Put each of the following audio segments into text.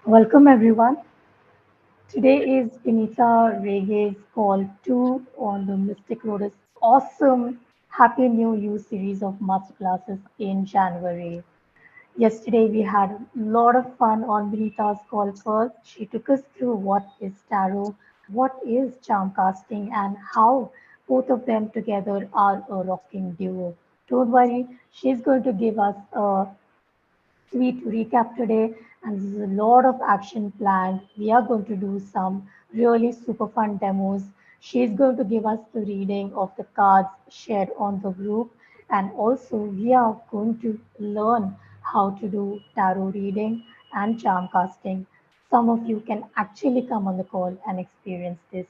Welcome everyone. Today is Binita Rege's call 2 on the Mystic Lotus awesome Happy New You series of masterclasses in January. Yesterday we had a lot of fun on Benita's call first. She took us through what is tarot, what is charm casting, and how both of them together are a rocking duo. Don't worry, she's going to give us a sweet recap today, and this is a lot of action planned. We are going to do some really super fun demos. She's going to give us the reading of the cards shared on the group, and also we are going to learn how to do tarot reading and charm casting. Some of you can actually come on the call and experience this.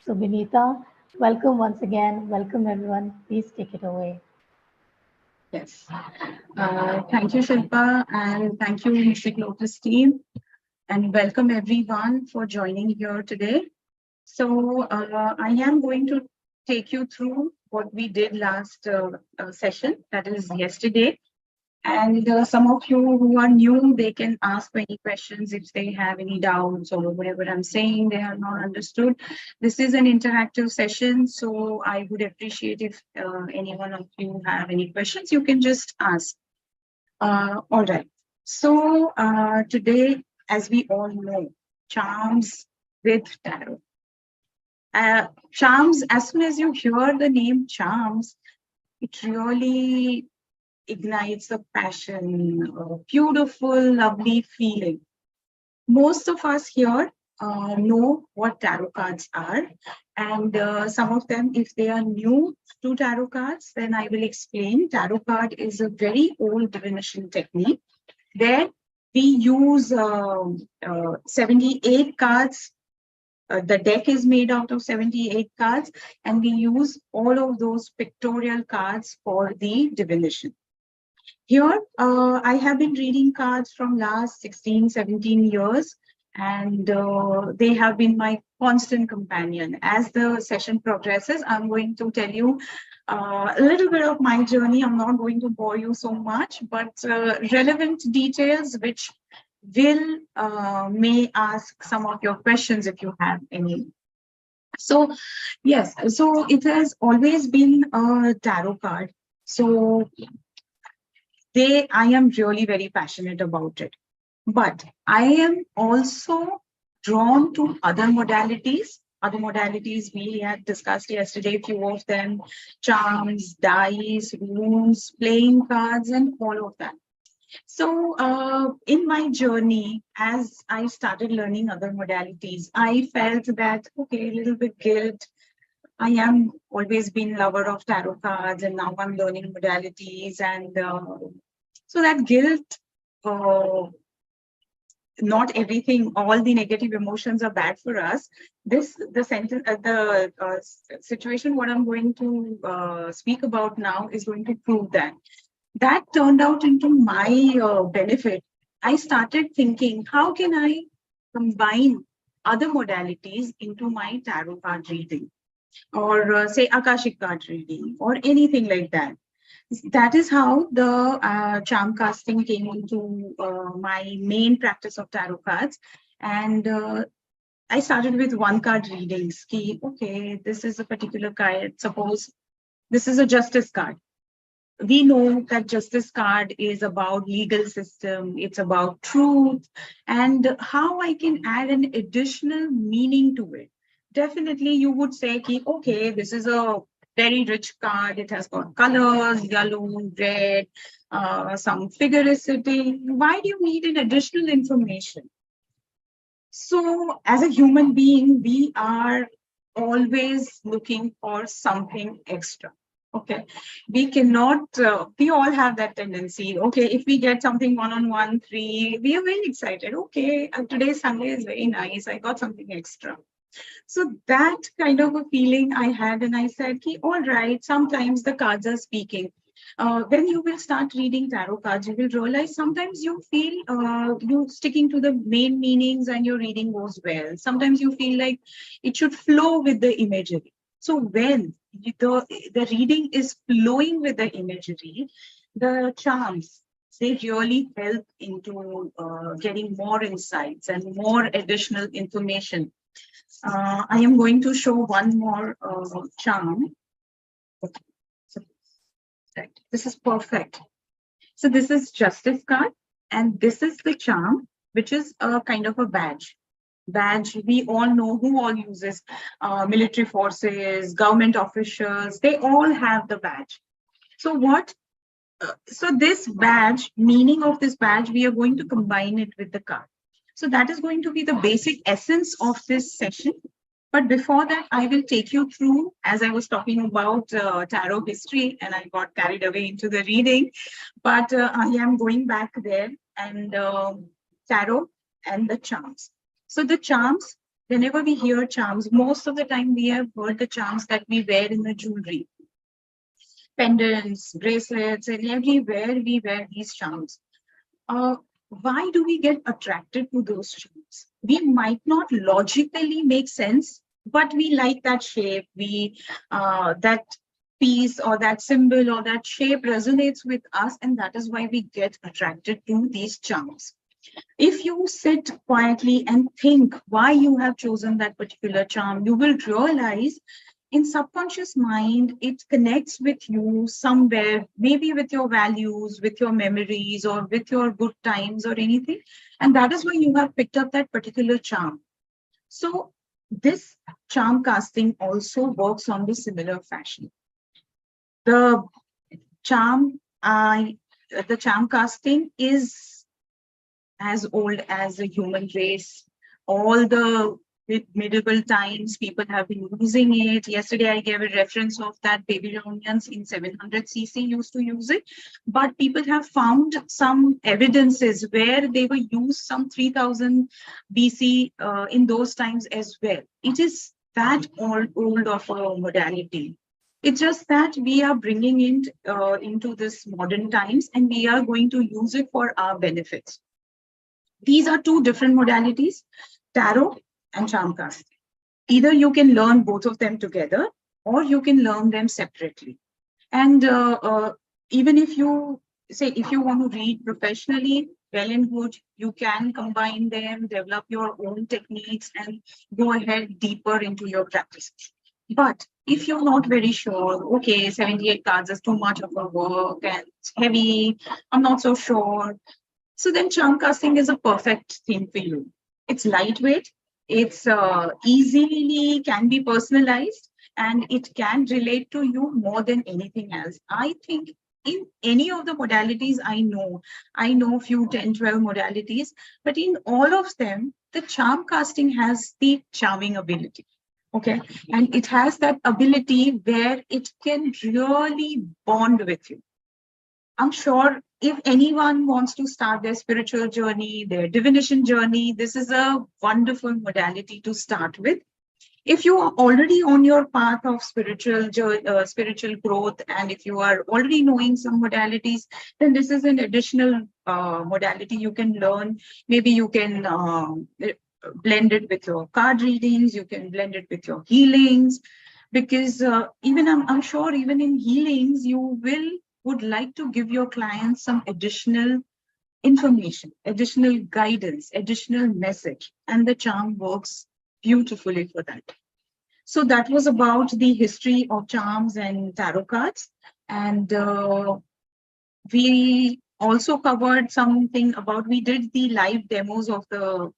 So, Benita, welcome once again. Welcome, everyone. Please take it away. Yes. Thank you, Shilpa, and thank you, Mystic Lotus team, and welcome everyone for joining here today. So I am going to take you through what we did last session, that is yesterday. And some of you who are new, they can ask any questions if they have any doubts or whatever I'm saying they have not understood. This is an interactive session, so I would appreciate if any one of you have any questions, you can just ask. All right. So today, as we all know, charms with tarot. Charms, as soon as you hear the name charms, it really ignites a passion, a beautiful, lovely feeling. Most of us here know what tarot cards are, and some of them, if they are new to tarot cards, then I will explain. Tarot card is a very old divination technique where we use 78 cards. The deck is made out of 78 cards, and we use all of those pictorial cards for the divination. Here, I have been reading cards from last 16, 17 years, and they have been my constant companion. As the session progresses, I'm going to tell you a little bit of my journey. I'm not going to bore you so much, but relevant details which will may ask some of your questions if you have any. So, yes, so it has always been a tarot card. So I am really very passionate about it. But I am also drawn to other modalities. Other modalities we had discussed yesterday, a few of them, charms, dice, runes, playing cards, and all of that. So in my journey, as I started learning other modalities, I felt that, okay, a little bit guilt. I am always been lover of tarot cards, and now I'm learning modalities, and so that guilt, not everything, all the negative emotions are bad for us. The sentence, situation, what I'm going to speak about now is going to prove that. That turned out into my benefit. I started thinking, how can I combine other modalities into my tarot card reading, or say Akashic card reading, or anything like that. That is how the charm casting came into my main practice of tarot cards. And I started with one card readings. Okay, this is a particular card. Suppose this is a justice card. We know that justice card is about legal system, it's about truth, and how I can add an additional meaning to it. Definitely you would say, okay, this is a very rich card, it has got colors, yellow, red, some figure is sitting. Why do you need an additional information? So as a human being, we are always looking for something extra. Okay, we cannot, we all have that tendency. Okay, if we get something one-on-one free, we are very excited. Okay, today's Sunday is very nice. I got something extra. So that kind of a feeling I had, and I said, all right, sometimes the cards are speaking. When you will start reading tarot cards, you will realize sometimes you feel you sticking to the main meanings and your reading goes well. Sometimes you feel like it should flow with the imagery. So when the reading is flowing with the imagery, the charms, They really help into getting more insights and more additional information. I am going to show one more charm. Okay. So, right. This is perfect. So this is justice card, and this is the charm, which is a kind of a badge. Badge, we all know who all uses military forces, government officials, they all have the badge. So what so this badge, meaning of this badge, we are going to combine it with the card. So that is going to be the basic essence of this session. But before that, I will take you through, as I was talking about tarot history, and I got carried away into the reading. But I am going back there and tarot and the charms. So the charms, whenever we hear charms, most of the time we have heard the charms that we wear in the jewelry, pendants, bracelets, and everywhere we wear these charms. Uh, why do we get attracted to those charms? We might not logically make sense, but we like that shape. We that piece or that symbol or that shape resonates with us, and that is why we get attracted to these charms. If you sit quietly and think why you have chosen that particular charm, you will realize in subconscious mind it connects with you somewhere, maybe with your values, with your memories, or with your good times or anything, and that is why you have picked up that particular charm. So this charm casting also works on the similar fashion. The charm I the charm casting is as old as the human race. All the medieval times, people have been using it. Yesterday, I gave a reference of that Babylonians in 700 CC used to use it. But people have found some evidences where they were used some 3000 BC in those times as well. It is that old of a modality. It's just that we are bringing it into this modern times, and we are going to use it for our benefits. These are two different modalities, tarot and charm casting. Either you can learn both of them together, or you can learn them separately. And even if you if you want to read professionally, well and good, you can combine them, develop your own techniques, and go ahead deeper into your practice. But if you're not very sure, okay, 78 cards is too much of a work and it's heavy, I'm not so sure, so then charm casting is a perfect thing for you. It's lightweight, it's easily can be personalized, and it can relate to you more than anything else. I think in any of the modalities I know few 10, 12 modalities, but in all of them, the charm casting has the charming ability. Okay. And it has that ability where it can really bond with you. I'm sure if anyone wants to start their spiritual journey, their divination journey, this is a wonderful modality to start with. If you are already on your path of spiritual growth, and if you are already knowing some modalities, then this is an additional modality you can learn. Maybe you can blend it with your card readings, you can blend it with your healings, because even I'm sure even in healings, you would like to give your clients some additional information, additional guidance, additional message, and the charm works beautifully for that. So that was about the history of charms and tarot cards. And we also covered something about, we did the live demos of the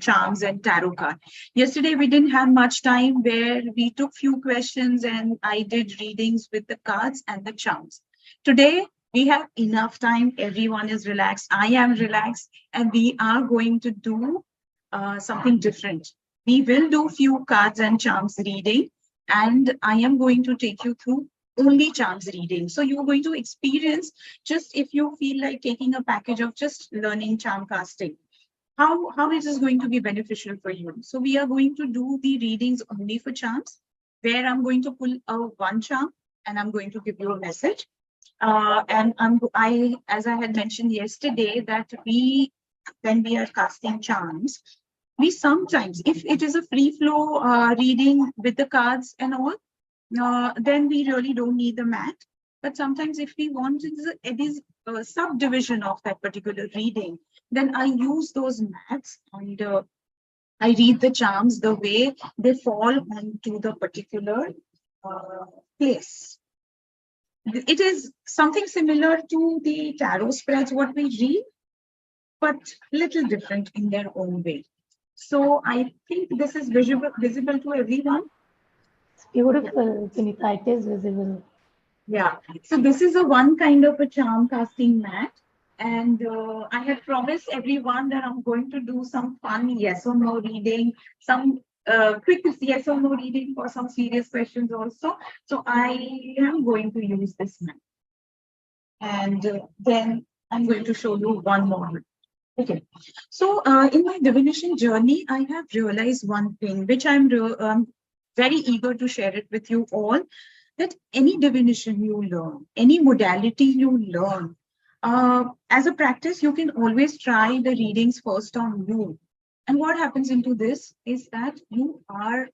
charms and tarot card. Yesterday, we didn't have much time, where we took few questions and I did readings with the cards and the charms. Today, we have enough time. Everyone is relaxed. I am relaxed, and we are going to do something different. We will do few cards and charms reading, and I am going to take you through only charms reading. So you're going to experience, just if you feel like taking a package of just learning charm casting, how it is going to be beneficial for you. So we are going to do the readings only for charms, where I'm going to pull a one charm and I'm going to give you a message. And as I had mentioned yesterday, that when we are casting charms, we sometimes, if it is a free flow reading with the cards and all, then we really don't need the mat. But sometimes if we want, it is subdivision of that particular reading, then I use those maths and I read the charms the way they fall onto the particular place. It is something similar to the tarot spreads, what we read, but little different in their own way. So I think this is visible to everyone. It's beautiful, Binita. It is visible. Yeah. So this is a one kind of a charm casting mat. And I had promised everyone that I'm going to do some fun yes or no reading, some quick yes or no reading for some serious questions also. So I am going to use this mat. And then I'm going to show you one more. Okay. So in my divination journey, I have realized one thing, which I'm very eager to share it with you all, that any divination you learn, any modality you learn, as a practice, you can always try the readings first on you. And what happens into this is that you are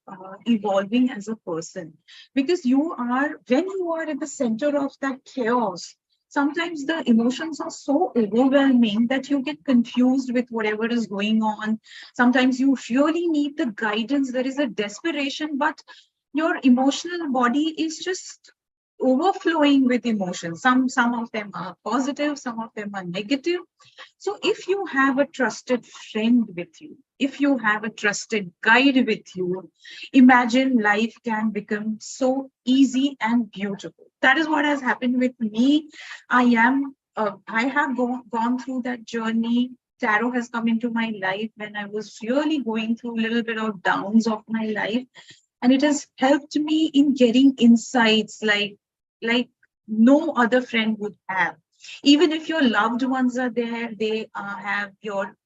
evolving as a person, because you are, when you are at the center of that chaos, sometimes the emotions are so overwhelming that you get confused with whatever is going on. Sometimes you really need the guidance. There is a desperation, but your emotional body is just overflowing with emotions. Some of them are positive, some of them are negative. So if you have a trusted friend with you, if you have a trusted guide with you, imagine life can become so easy and beautiful. That is what has happened with me. I have gone through that journey. Tarot has come into my life when I was really going through a little bit of downs of my life, and it has helped me in getting insights like no other friend would have. Even if your loved ones are there, they have your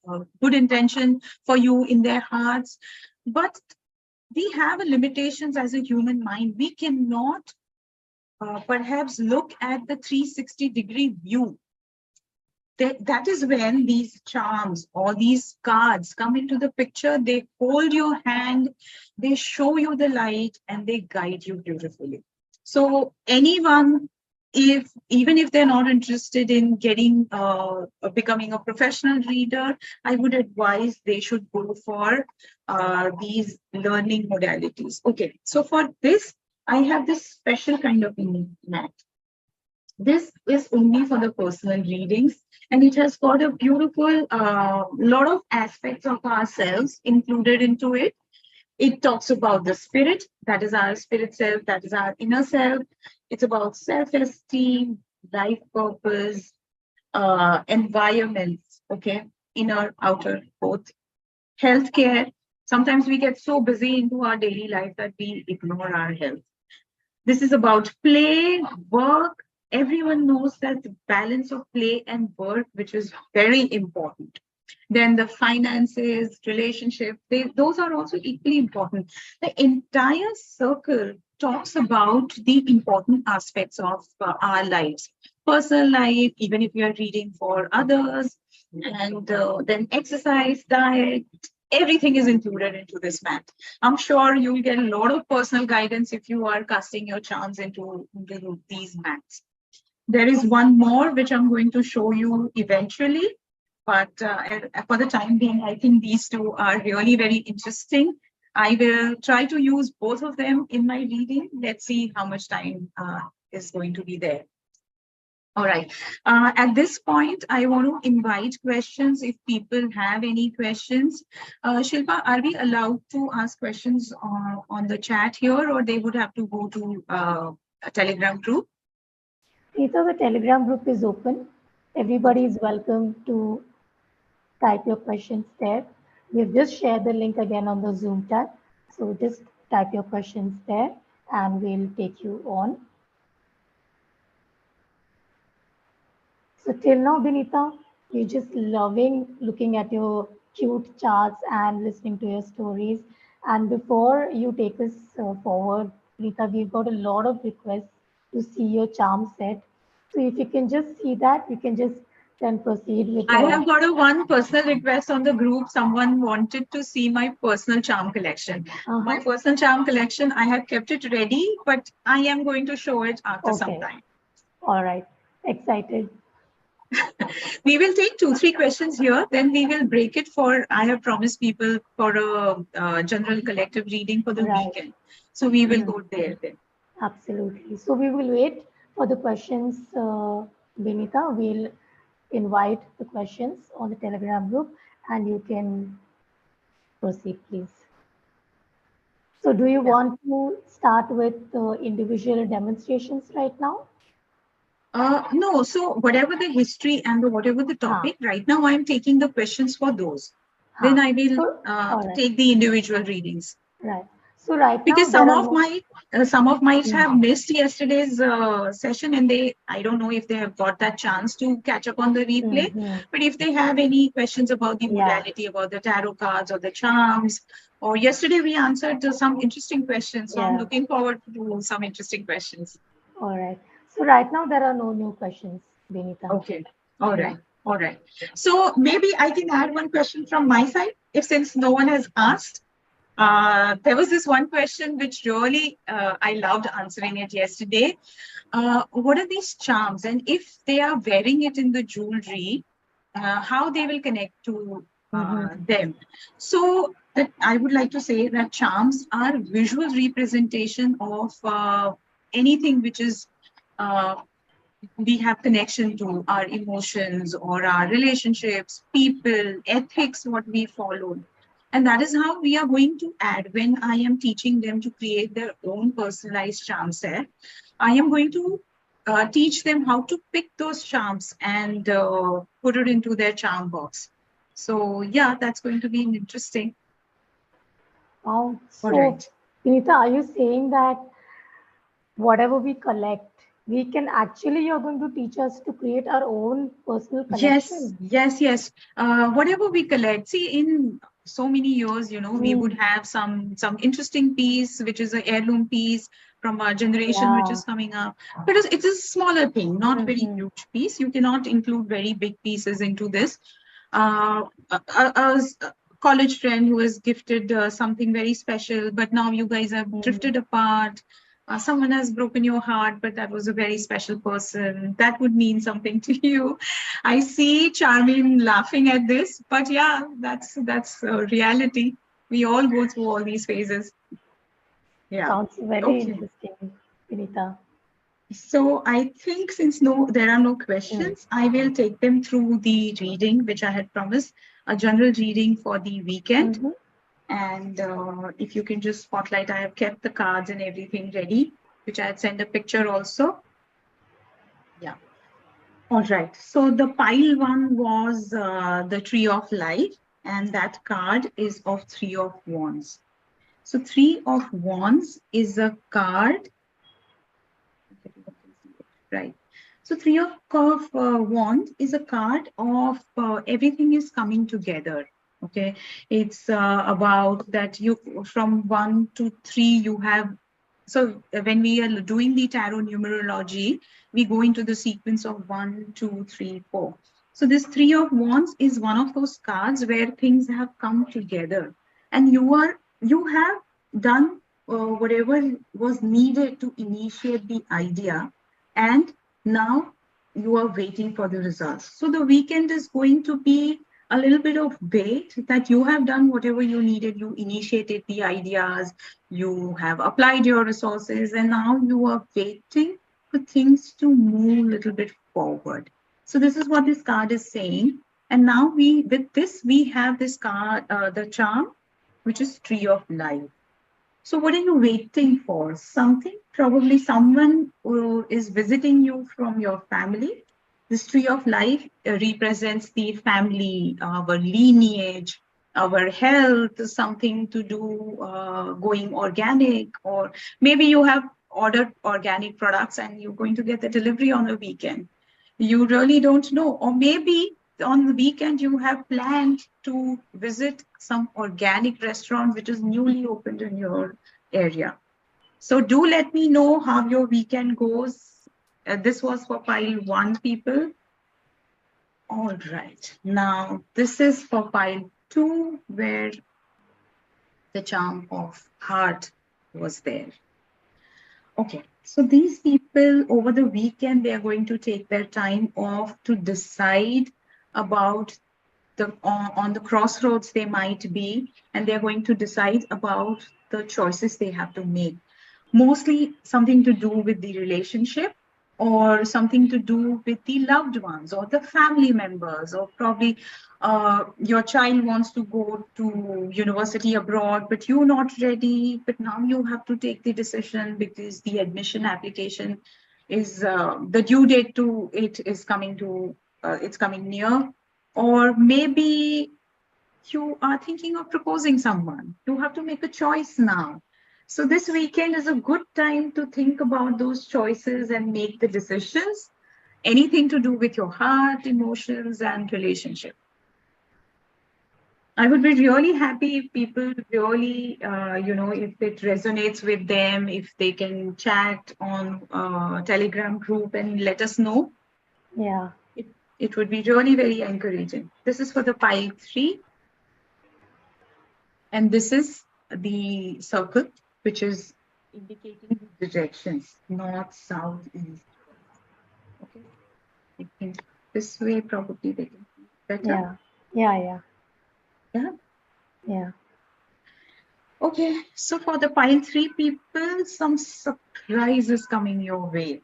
good intention for you in their hearts, but we have limitations as a human mind. We cannot perhaps look at the 360-degree view. That is when these charms or these cards come into the picture. They hold your hand, they show you the light, and they guide you beautifully. So anyone, even if they're not interested in getting becoming a professional reader, I would advise they should go for these learning modalities. Okay, so for this, I have this special kind of mat. This is only for the personal readings, and it has got a beautiful lot of aspects of ourselves included into it. It talks about the spirit, that is our spirit self, that is our inner self. It's about self-esteem, life purpose, environment, okay, inner, outer, both. Healthcare. Sometimes we get so busy into our daily life that we ignore our health. This is about play, work. Everyone knows that the balance of play and work, which is very important. Then the finances, relationship, those are also equally important. The entire circle talks about the important aspects of our lives. Personal life, even if you are reading for others, and then exercise, diet, everything is included into this mat. I'm sure you'll get a lot of personal guidance if you are casting your charms into these mats. There is one more which I'm going to show you eventually, but for the time being, I think these two are really very interesting. I will try to use both of them in my reading. Let's see how much time is going to be there. All right. At this point, I want to invite questions if people have any questions. Shilpa, are we allowed to ask questions on the chat here, or they would have to go to a Telegram group? Peter, the Telegram group is open. Everybody is welcome to type your questions there. We've just shared the link again on the Zoom tab. So just type your questions there and we'll take you on. So till now, Binita, you're just loving looking at your cute charts and listening to your stories. And before you take us forward, Binita, we've got a lot of requests to see your charm set. So if you can just see that, you can just then proceed with. I have got a one personal request on the group. Someone wanted to see my personal charm collection. My personal charm collection, I have kept it ready, but I am going to show it after some time. All right. Excited. We will take 2, 3 questions here, then we will break it for, I have promised people for a general collective reading for the Right. weekend. So we will Hmm. go there then. Absolutely. So we will wait for the questions, Binita. We'll invite the questions on the Telegram group and you can proceed, please. So do you Yeah. want to start with individual demonstrations right now? No, so whatever the history and whatever the Ha, topic, right now I'm taking the questions for those. Then ha. I will So, all right, take the individual readings. right. So right now Because there are no. some of might Hmm, have missed yesterday's session, and they, I don't know if they have got that chance to catch up on the replay. hmm. But if they have any questions about the Yeah, modality, about the tarot cards or the charms, or yesterday we answered some interesting questions, so I'm yeah. looking forward to some interesting questions. All right. So right now there are no new questions, Benita. Okay. All Yeah. right. All right. So maybe I can add one question from my side, if since no one has asked. There was this one question which really I loved answering it yesterday. What are these charms? And if they are wearing it in the jewelry, how they will connect to Mm-hmm. them? So that I would like to say that charms are visual representation of anything which is we have connection to our emotions or our relationships, people, ethics, what we follow. And that is how we are going to add when I am teaching them to create their own personalized charm set. I am going to teach them how to pick those charms and put it into their charm box. So, yeah, that's going to be interesting. Wow. All So, right. Benita, are you saying that whatever we collect, we can actually, you're going to teach us to create our own personal Yes, collection? yes, yes. Whatever we collect, see, in so many years, we would Hmm. have some interesting piece, which is an heirloom piece from a generation which Yeah. is coming up. But it's a smaller thing, not very Mm-hmm. huge piece. You cannot include very big pieces into this. A college friend who has gifted something very special, but now you guys have Mm-hmm. drifted apart. Someone has broken your heart, but that was a very special person. That would mean something to you. I see Charmin laughing at this, but yeah, that's reality. We all go through all these phases. Yeah. Sounds very Okay. interesting, Benita. So I think since there are no Mm. questions, I will take them through the reading, which I had promised, a general reading for the weekend. Mm-hmm. And if you can just spotlight, I have kept the cards and everything ready, which I had sent a picture also. Yeah. All right. So the pile one was the Tree of Life, and that card is of Three of Wands. So Three of Wands is a card. Right. So Three of Wands is a card of everything is coming together. Okay. It's about that you from 1 to 3 you have. So when we are doing the tarot numerology, we go into the sequence of 1, 2, 3, 4. So this Three of Wands is one of those cards where things have come together, and you have done whatever was needed to initiate the idea, and now you are waiting for the results. So the weekend is going to be a little bit of wait, that you have done whatever you needed, you initiated the ideas, you have applied your resources, and now you are waiting for things to move a little bit forward. So this is what this card is saying. And now with this, we have this card, the charm, which is Tree of Life. So, what are you waiting for? Something, probably someone who is visiting you from your family. This tree of life represents the family, our lineage, our health, something to do going organic, or maybe you have ordered organic products and you're going to get the delivery on a weekend. You really don't know. Or maybe on the weekend you have planned to visit some organic restaurant which is newly opened in your area. So do let me know how your weekend goes. This was for pile one, people. All right. Now, this is for pile two, where the charm of heart was there. Okay. So these people over the weekend, they are going to take their time off to decide about on the crossroads they might be, and they're going to decide about the choices they have to make. Mostly something to do with the relationship or something to do with the loved ones or the family members, or probably your child wants to go to university abroad but you're not ready, but now you have to take the decision because the admission application is the due date to it is coming to it's coming near. Or maybe you are thinking of proposing someone. You have to make a choice now. So this weekend is a good time to think about those choices and make the decisions. Anything to do with your heart, emotions, and relationship. I would be really happy if people really, if it resonates with them, if they can chat on Telegram group and let us know. Yeah. It, it would be really very encouraging. This is for the pile three. And this is the circle, which is indicating the directions, north, south, east, west. Okay. I think this way probably they can see better. Yeah. Yeah. Yeah. Yeah. Yeah. Okay. So for the pile three people, some surprise is coming your way.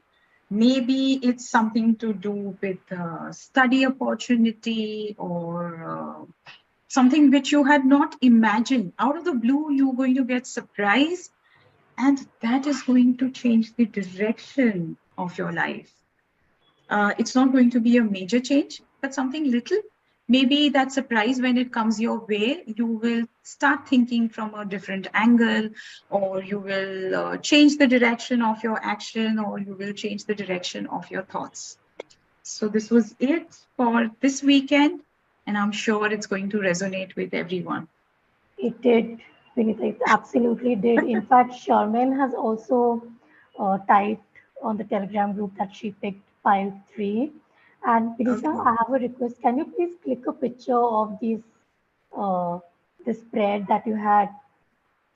Maybe it's something to do with study opportunity or something which you had not imagined. Out of the blue, you're going to get surprised. And that is going to change the direction of your life. It's not going to be a major change, but something little. Maybe that surprise, when it comes your way, you will start thinking from a different angle, or you will change the direction of your action, or you will change the direction of your thoughts. So, this was it for this weekend, and I'm sure it's going to resonate with everyone. It did, Vinita. It absolutely did. In fact, Charmaine has also typed on the Telegram group that she picked pile three. And Vinita, Okay. I have a request. Can you please click a picture of uh, this spread that you had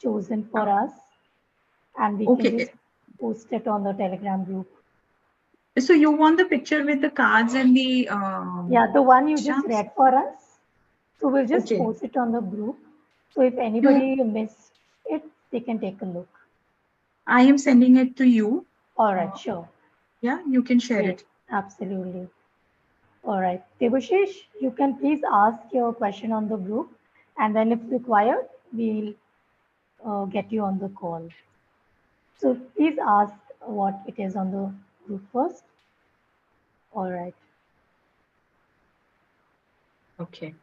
chosen for us, and we can just Okay. post it on the Telegram group. So you want the picture with the cards and the Yeah, the one you just charms? read for us. So we'll just Okay. post it on the group. So if You, anybody missed it, they can take a look. I am sending it to you. All right, Uh, sure. yeah, you can share Great. it. Absolutely. All right. Debashish, you can please ask your question on the group, and then if required, we'll get you on the call. So please ask what it is on the group first. All right. Okay.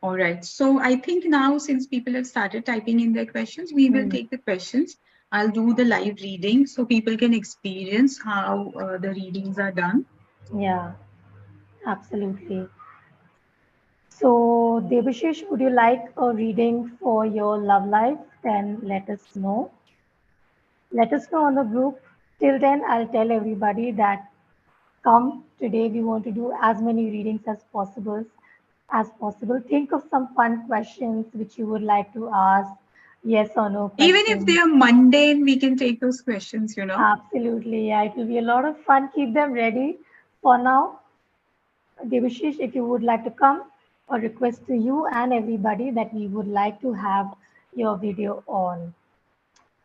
All right. So I think now, since people have started typing in their questions, we will Hmm. take the questions. I'll do the live reading so people can experience how the readings are done. Yeah, absolutely. So, Debashish, would you like a reading for your love life? Then let us know. Let us know on the group. Till then, I'll tell everybody that come today. We want to do as many readings as possible. As possible, think of some fun questions which you would like to ask. Yes or no Even if they questions. are mundane, we can take those questions. Absolutely, yeah, it will be a lot of fun. Keep them ready. For now, Devashish, if you would like to come, a request to you and everybody that we would like to have your video on.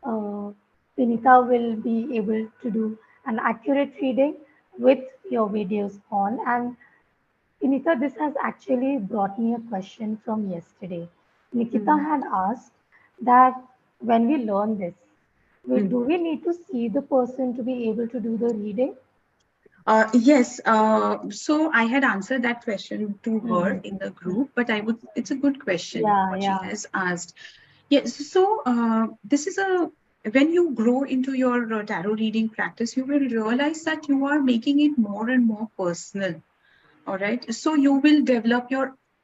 Uh, Vinita will be able to do an accurate reading with your videos on. And Vinita, this has actually brought me a question from yesterday. Nikita Hmm. had asked that when we learn this, Hmm. do we need to see the person to be able to do the reading? Yes. So I had answered that question to her Hmm. in the group, but it's a good question Yeah, what she yeah. has asked. Yes. So this is when you grow into your tarot reading practice, you will realize that you are making it more and more personal. All right. So you will develop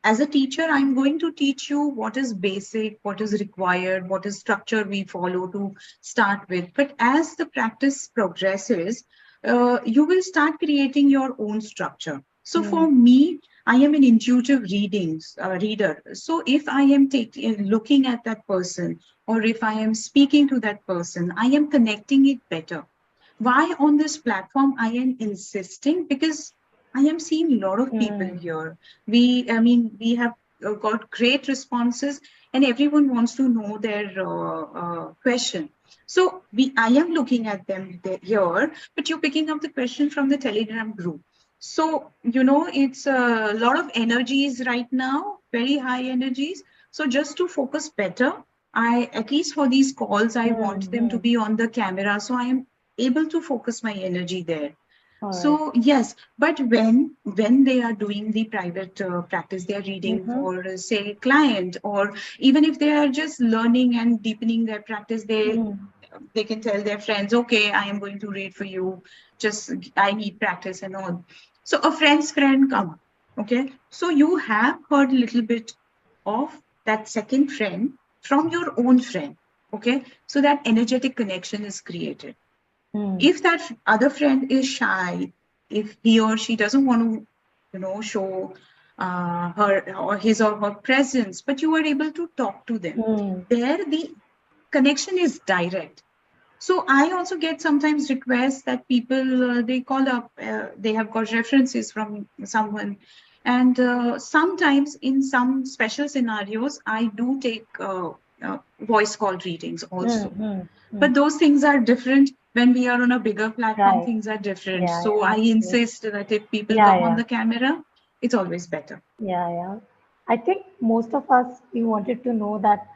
as a teacher, I'm going to teach you what is basic, what is required, what is structure we follow to start with. But as the practice progresses, you will start creating your own structure. So Hmm. for me, I am an intuitive reader. So if I am looking at that person, or if I am speaking to that person, I am connecting it better. why on this platform I am insisting, because I am seeing a lot of people Mm. here. We have got great responses, and everyone wants to know their question. So I am looking at them here, but you're picking up the question from the Telegram group. So, it's a lot of energies right now, very high energies. So just to focus better, at least for these calls, I want them to Mm-hmm. be on the camera. So I am able to focus my energy there. All right. So yes, but when they are doing the private practice, they are reading Mm-hmm. for say client, or even if they are just learning and deepening their practice, Mm. they can tell their friends, okay, I am going to read for you, just I need practice and all. So a friend's friend come, okay, so you have heard a little bit of that second friend from your own friend, okay, so that energetic connection is created. Mm. If that other friend is shy, if he or she doesn't want to, show her or his or her presence, but you are able to talk to them, Mm. there the connection is direct. So I also get sometimes requests that people they call up, they have got references from someone, and sometimes in some special scenarios, I do take voice call readings also. Mm-hmm. Mm. But those things are different when we are on a bigger platform. Right. Things are different. Yeah, So yeah, I absolutely. insist that if people Yeah, come on yeah. the camera, it's always better. Yeah, yeah. I think most of us, we wanted to know that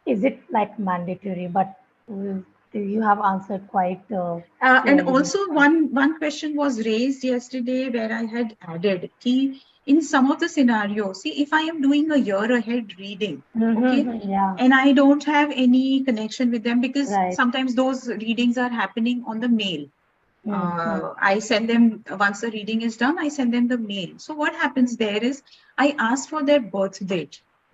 is it like mandatory, but uh, you have answered quite And clearly this also one. one question was raised yesterday where I had added key in some of the scenarios. See, if I am doing a year ahead reading, okay, Mm-hmm. Yeah, and I don't have any connection with them, because right. sometimes those readings are happening on the mail. Mm-hmm. I send them, once the reading is done, I send them the mail. So what happens there is I ask for their birth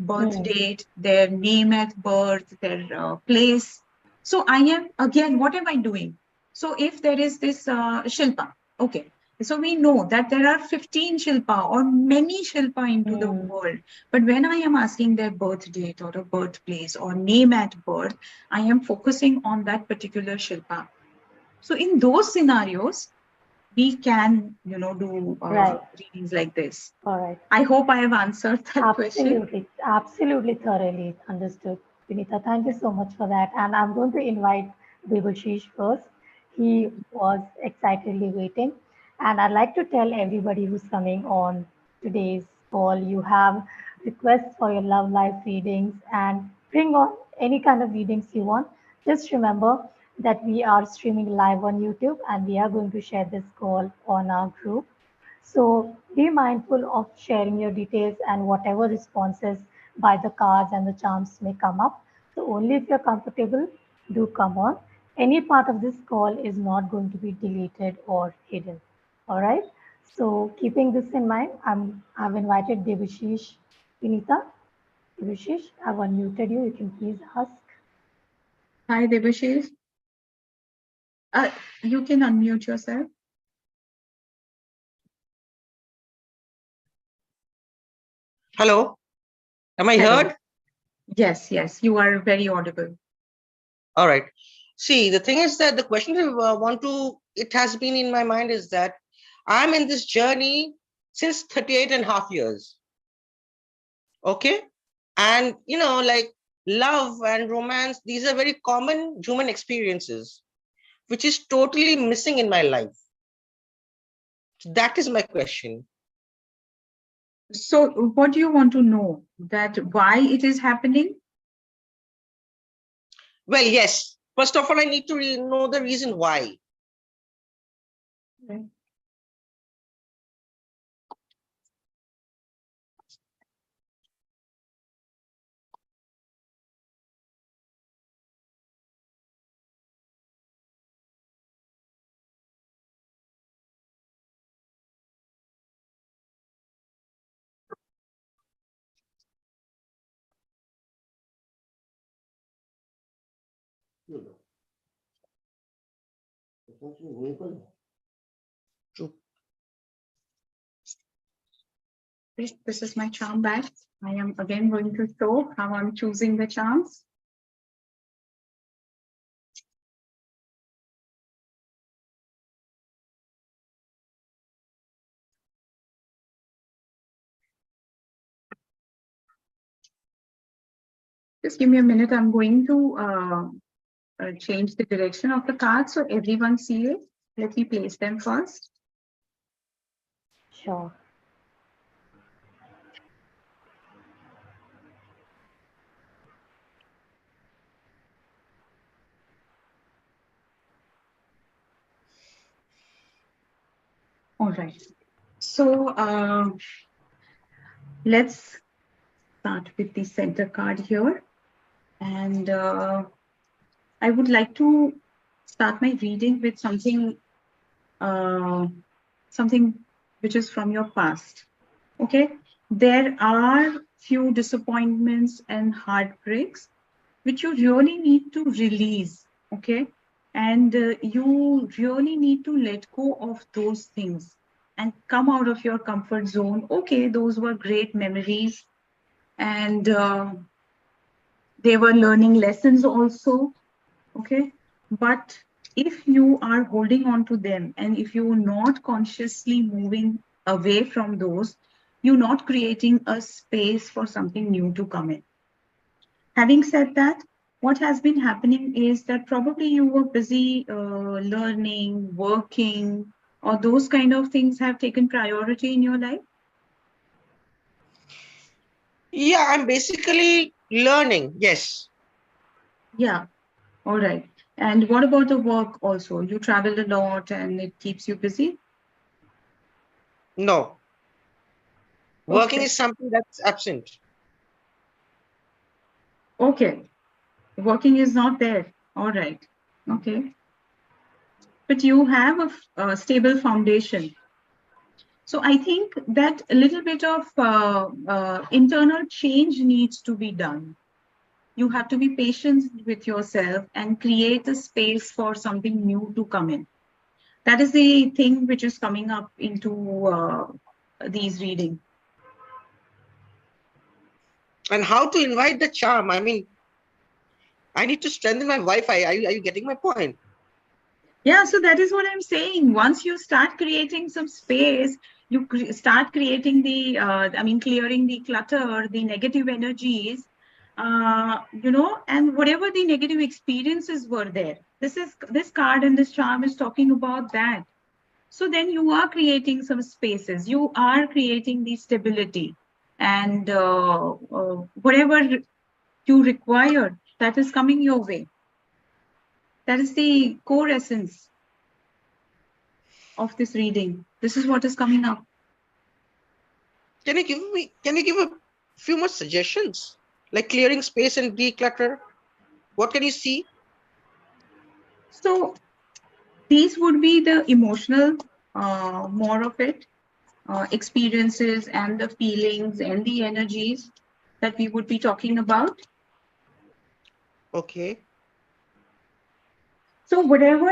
Mm. date, their name at birth, their place. So I am, again, what am I doing? So if there is this Shilpa, okay. So we know that there are 15 Shilpa or many Shilpa into the Mm. world. But when I am asking their birth date or a birthplace or name at birth, I am focusing on that particular Shilpa. So in those scenarios, we can, do Right. readings like this. All right. I hope I have answered that question. Absolutely, absolutely thoroughly understood. Vinita, thank you so much for that. And I'm going to invite Debashish first. He was excitedly waiting. And I'd like to tell everybody who's coming on today's call, you have requests for your love life readings and bring on any kind of readings you want. Just remember that we are streaming live on YouTube and we are going to share this call on our group. So be mindful of sharing your details and whatever responses by the cards and the charms may come up. So only if you're comfortable, do come on. Any part of this call is not going to be deleted or hidden. All right. So keeping this in mind, I've invited Devashish Vinita. Devashish, I've unmuted you. You can please ask. Hi, Debashish. Uh, you can unmute yourself. Hello, am I Hello. heard? Yes, yes, you are very audible. All right. See, the thing is that the question it has been in my mind is that I'm in this journey since 38 and a half years. Okay. And, like love and romance, these are very common human experiences, which is totally missing in my life. That is my question. So what do you want to know? That why it is happening? Well, yes. First of all, I need to know the reason why. Okay. True. This is my charm bag. I am again going to show how I'm choosing the charms. Just give me a minute. I'm going to change the direction of the cards so everyone see it. Let me place them first. Sure. All right. So let's start with the center card here. And I would like to start my reading with something something which is from your past. Okay. There are few disappointments and heartbreaks which you really need to release. Okay. And you really need to let go of those things and come out of your comfort zone. Okay, those were great memories, and they were learning lessons also. Okay, but if you are holding on to them and if you're not consciously moving away from those, you're not creating a space for something new to come in. Having said that, what has been happening is that probably you were busy learning, working, or those kind of things have taken priority in your life. Yeah, I'm basically learning. Yes. Yeah, all right. And what about the work also? You travel a lot and it keeps you busy? No. Working Okay. is something that's absent. Okay. Working is not there. All right. Okay. But you have a stable foundation. So I think that a little bit of internal change needs to be done. You have to be patient with yourself and create a space for something new to come in. That is the thing which is coming up into these reading. And how to invite the charm? I mean, I need to strengthen my Wi-Fi. Are you getting my point? Yeah, so that is what I'm saying. Once you start creating some space, you start creating the, clearing the clutter, the negative energies, and whatever the negative experiences were there. This card and this charm is talking about that. So then you are creating some spaces. You are creating the stability, and whatever you require, that is coming your way. That is the core essence of this reading. This is what is coming up. Can you give a few more suggestions? Like clearing space and declutter? What can you see? So these would be the emotional, more of it, experiences and the feelings and the energies that we would be talking about. Okay. So whatever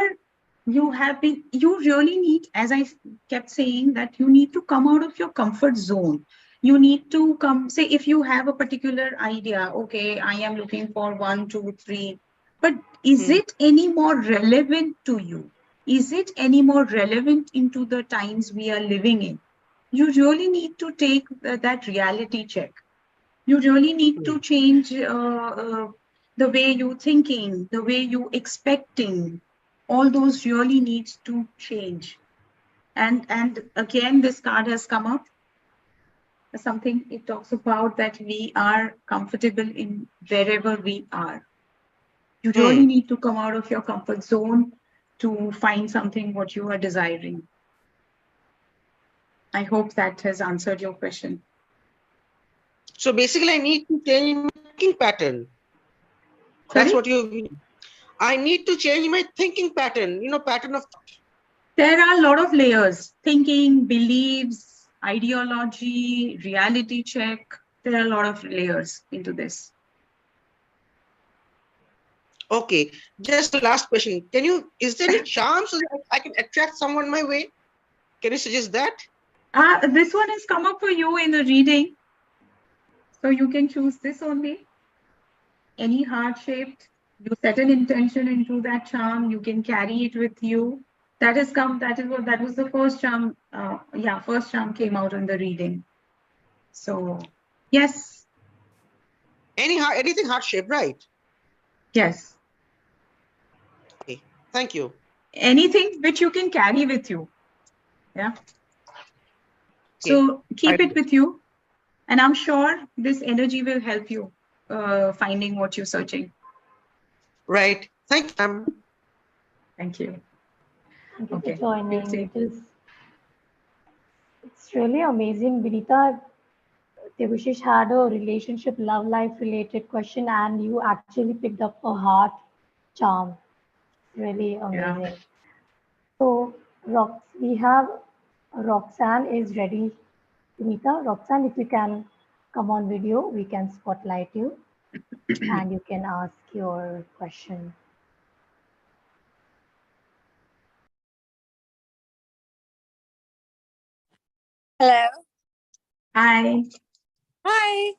you have been, you really need, as I kept saying, that you need to come out of your comfort zone. You need to come, say, if you have a particular idea, okay, I am looking for one, two, three, but is Hmm. it any more relevant to you? Is it any more relevant into the times we are living in? You really need to take that reality check. You really need Hmm. to change the way you thinking, the way you expecting. All those really needs to change. And again, this card has come up. Something it talks about that we are comfortable in wherever we are. You really Hmm. need to come out of your comfort zone to find something what you are desiring. I hope that has answered your question. So basically, I need to change my thinking pattern. That's Sorry? what you. I need to change my thinking pattern. Pattern of thought. There are a lot of layers: thinking, beliefs, ideology, reality check. There are a lot of layers into this. Okay. Just the last question. Is there any charm so that I can attract someone my way? Can you suggest that? This one has come up for you in the reading. So you can choose this only. Any heart shaped. You set an intention into that charm. You can carry it with you. That was the first charm. First charm came out in the reading. So, yes. anything heart-shaped, right? Yes. Okay, thank you. Anything which you can carry with you. Yeah. Okay. So keep it with you. And I'm sure this energy will help you finding what you're searching. Right. Thank you, ma'am. Thank you. Thank you for Okay. We'll joining. see. It's really amazing, Binita. Debushish had a relationship, love life related question, and you actually picked up a heart charm. Really Yeah. amazing. So, we have Roxanne is ready. Binita, Roxanne, if you can come on video, we can spotlight you and you can ask your question. Hello. Hi. Hi.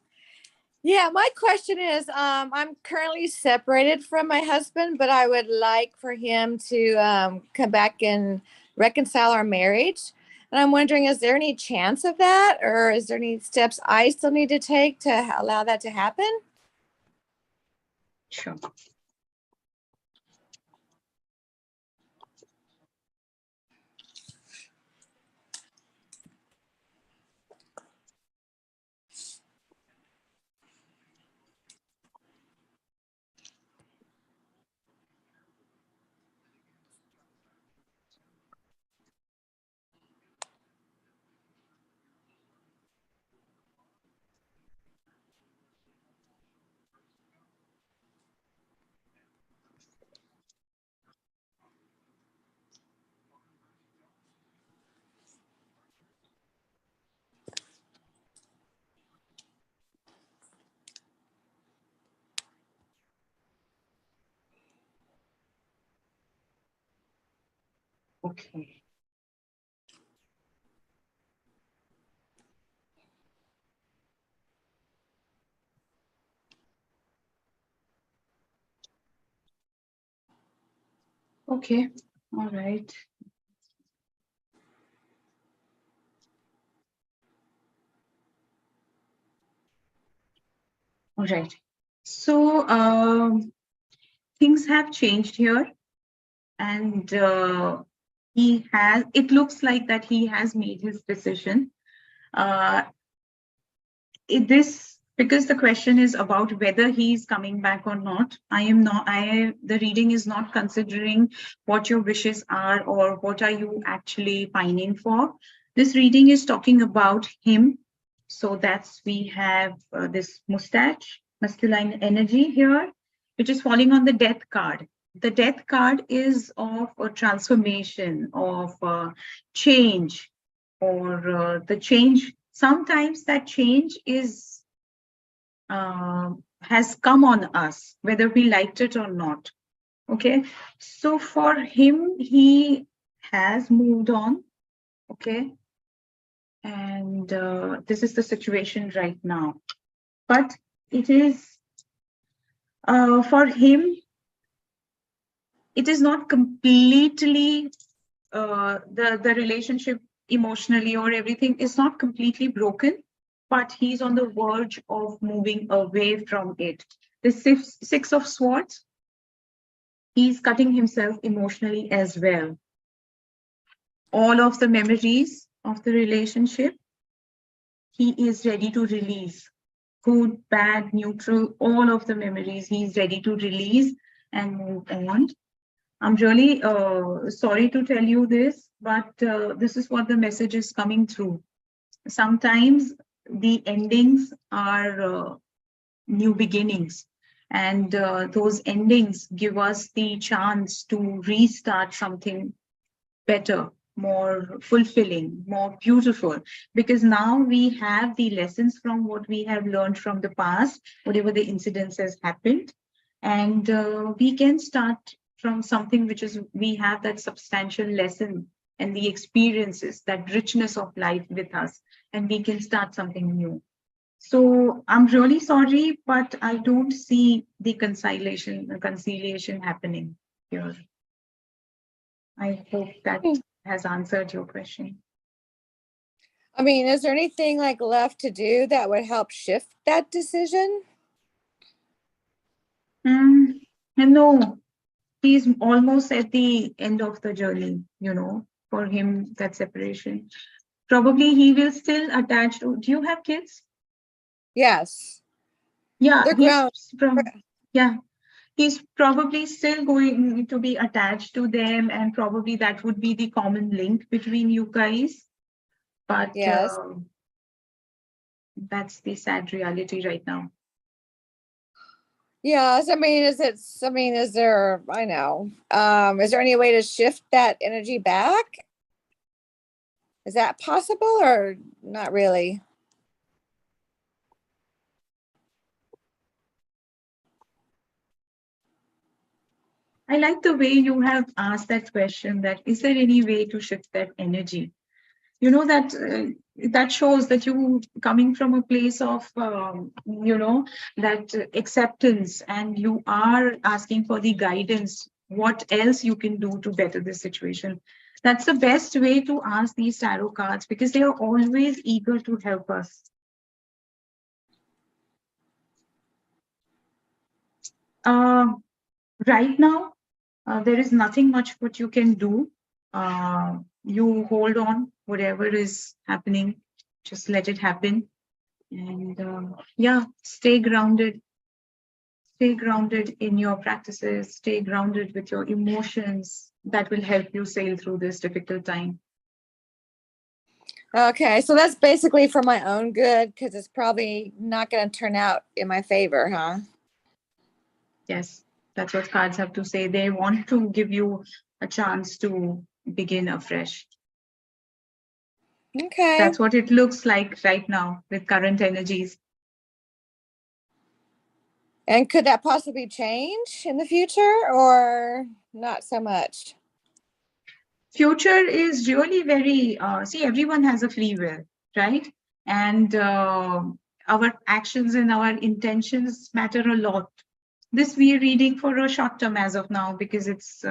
Yeah, my question is I'm currently separated from my husband, but I would like for him to come back and reconcile our marriage. And I'm wondering, is there any chance of that, or is there any steps I still need to take to allow that to happen? Sure. Okay. Okay. All right. All right. So things have changed here, and it looks like that he has made his decision. Uh, this because the question is about whether he's coming back or not. The reading is not considering what your wishes are or what are you actually pining for. This reading is talking about him. So we have this mustache, masculine energy here, which is falling on the death card. The death card is of a transformation, of change, or the change. Sometimes that change has come on us, whether we liked it or not. Okay, so for him, he has moved on. Okay, and this is the situation right now. But it is for him, it is not completely the relationship emotionally or everything is not completely broken, but he's on the verge of moving away from it. The six of swords, he's cutting himself emotionally as well. All of the memories of the relationship, he is ready to release. Good, bad, neutral, all of the memories he's ready to release and move on. I'm really sorry to tell you this, but this is what the message is coming through. Sometimes the endings are new beginnings, and those endings give us the chance to restart something better, more fulfilling, more beautiful, because now we have the lessons from what we have learned from the past, whatever the incidents has happened, and we can start from something which is we have that substantial lesson and the experiences, that richness of life with us, and we can start something new. So I'm really sorry, but I don't see the conciliation happening here. I hope that has answered your question. I mean, is there anything like left to do that would help shift that decision? Mm, no, he's almost at the end of the journey, for him, that separation. Probably he will still attach to. Do you have kids? Yes, Yeah, they're grown. yeah, he's probably still going to be attached to them, and probably that would be the common link between you guys. But Yes. that's the sad reality right now. Yes. I mean, is there, I know, is there any way to shift that energy back? Is that possible or not really? I like the way you have asked that question, that is there any way to shift that energy? That that shows that you coming from a place of that acceptance, and you are asking for the guidance, what else you can do to better the situation. That's the best way to ask these tarot cards, because they are always eager to help us. uh, right now, there is nothing much what you can do. You hold on, whatever is happening, just let it happen. And yeah, stay grounded. Stay grounded in your practices, stay grounded with your emotions. That will help you sail through this difficult time. Okay, so that's basically for my own good, because it's probably not going to turn out in my favor, huh? Yes, that's what cards have to say. They want to give you a chance to begin afresh. Okay. That's what it looks like right now with current energies. And could that possibly change in the future or not so much? Future is really very, see, everyone has a free will, right? And our actions and our intentions matter a lot. This we are reading for a short term as of now, because it's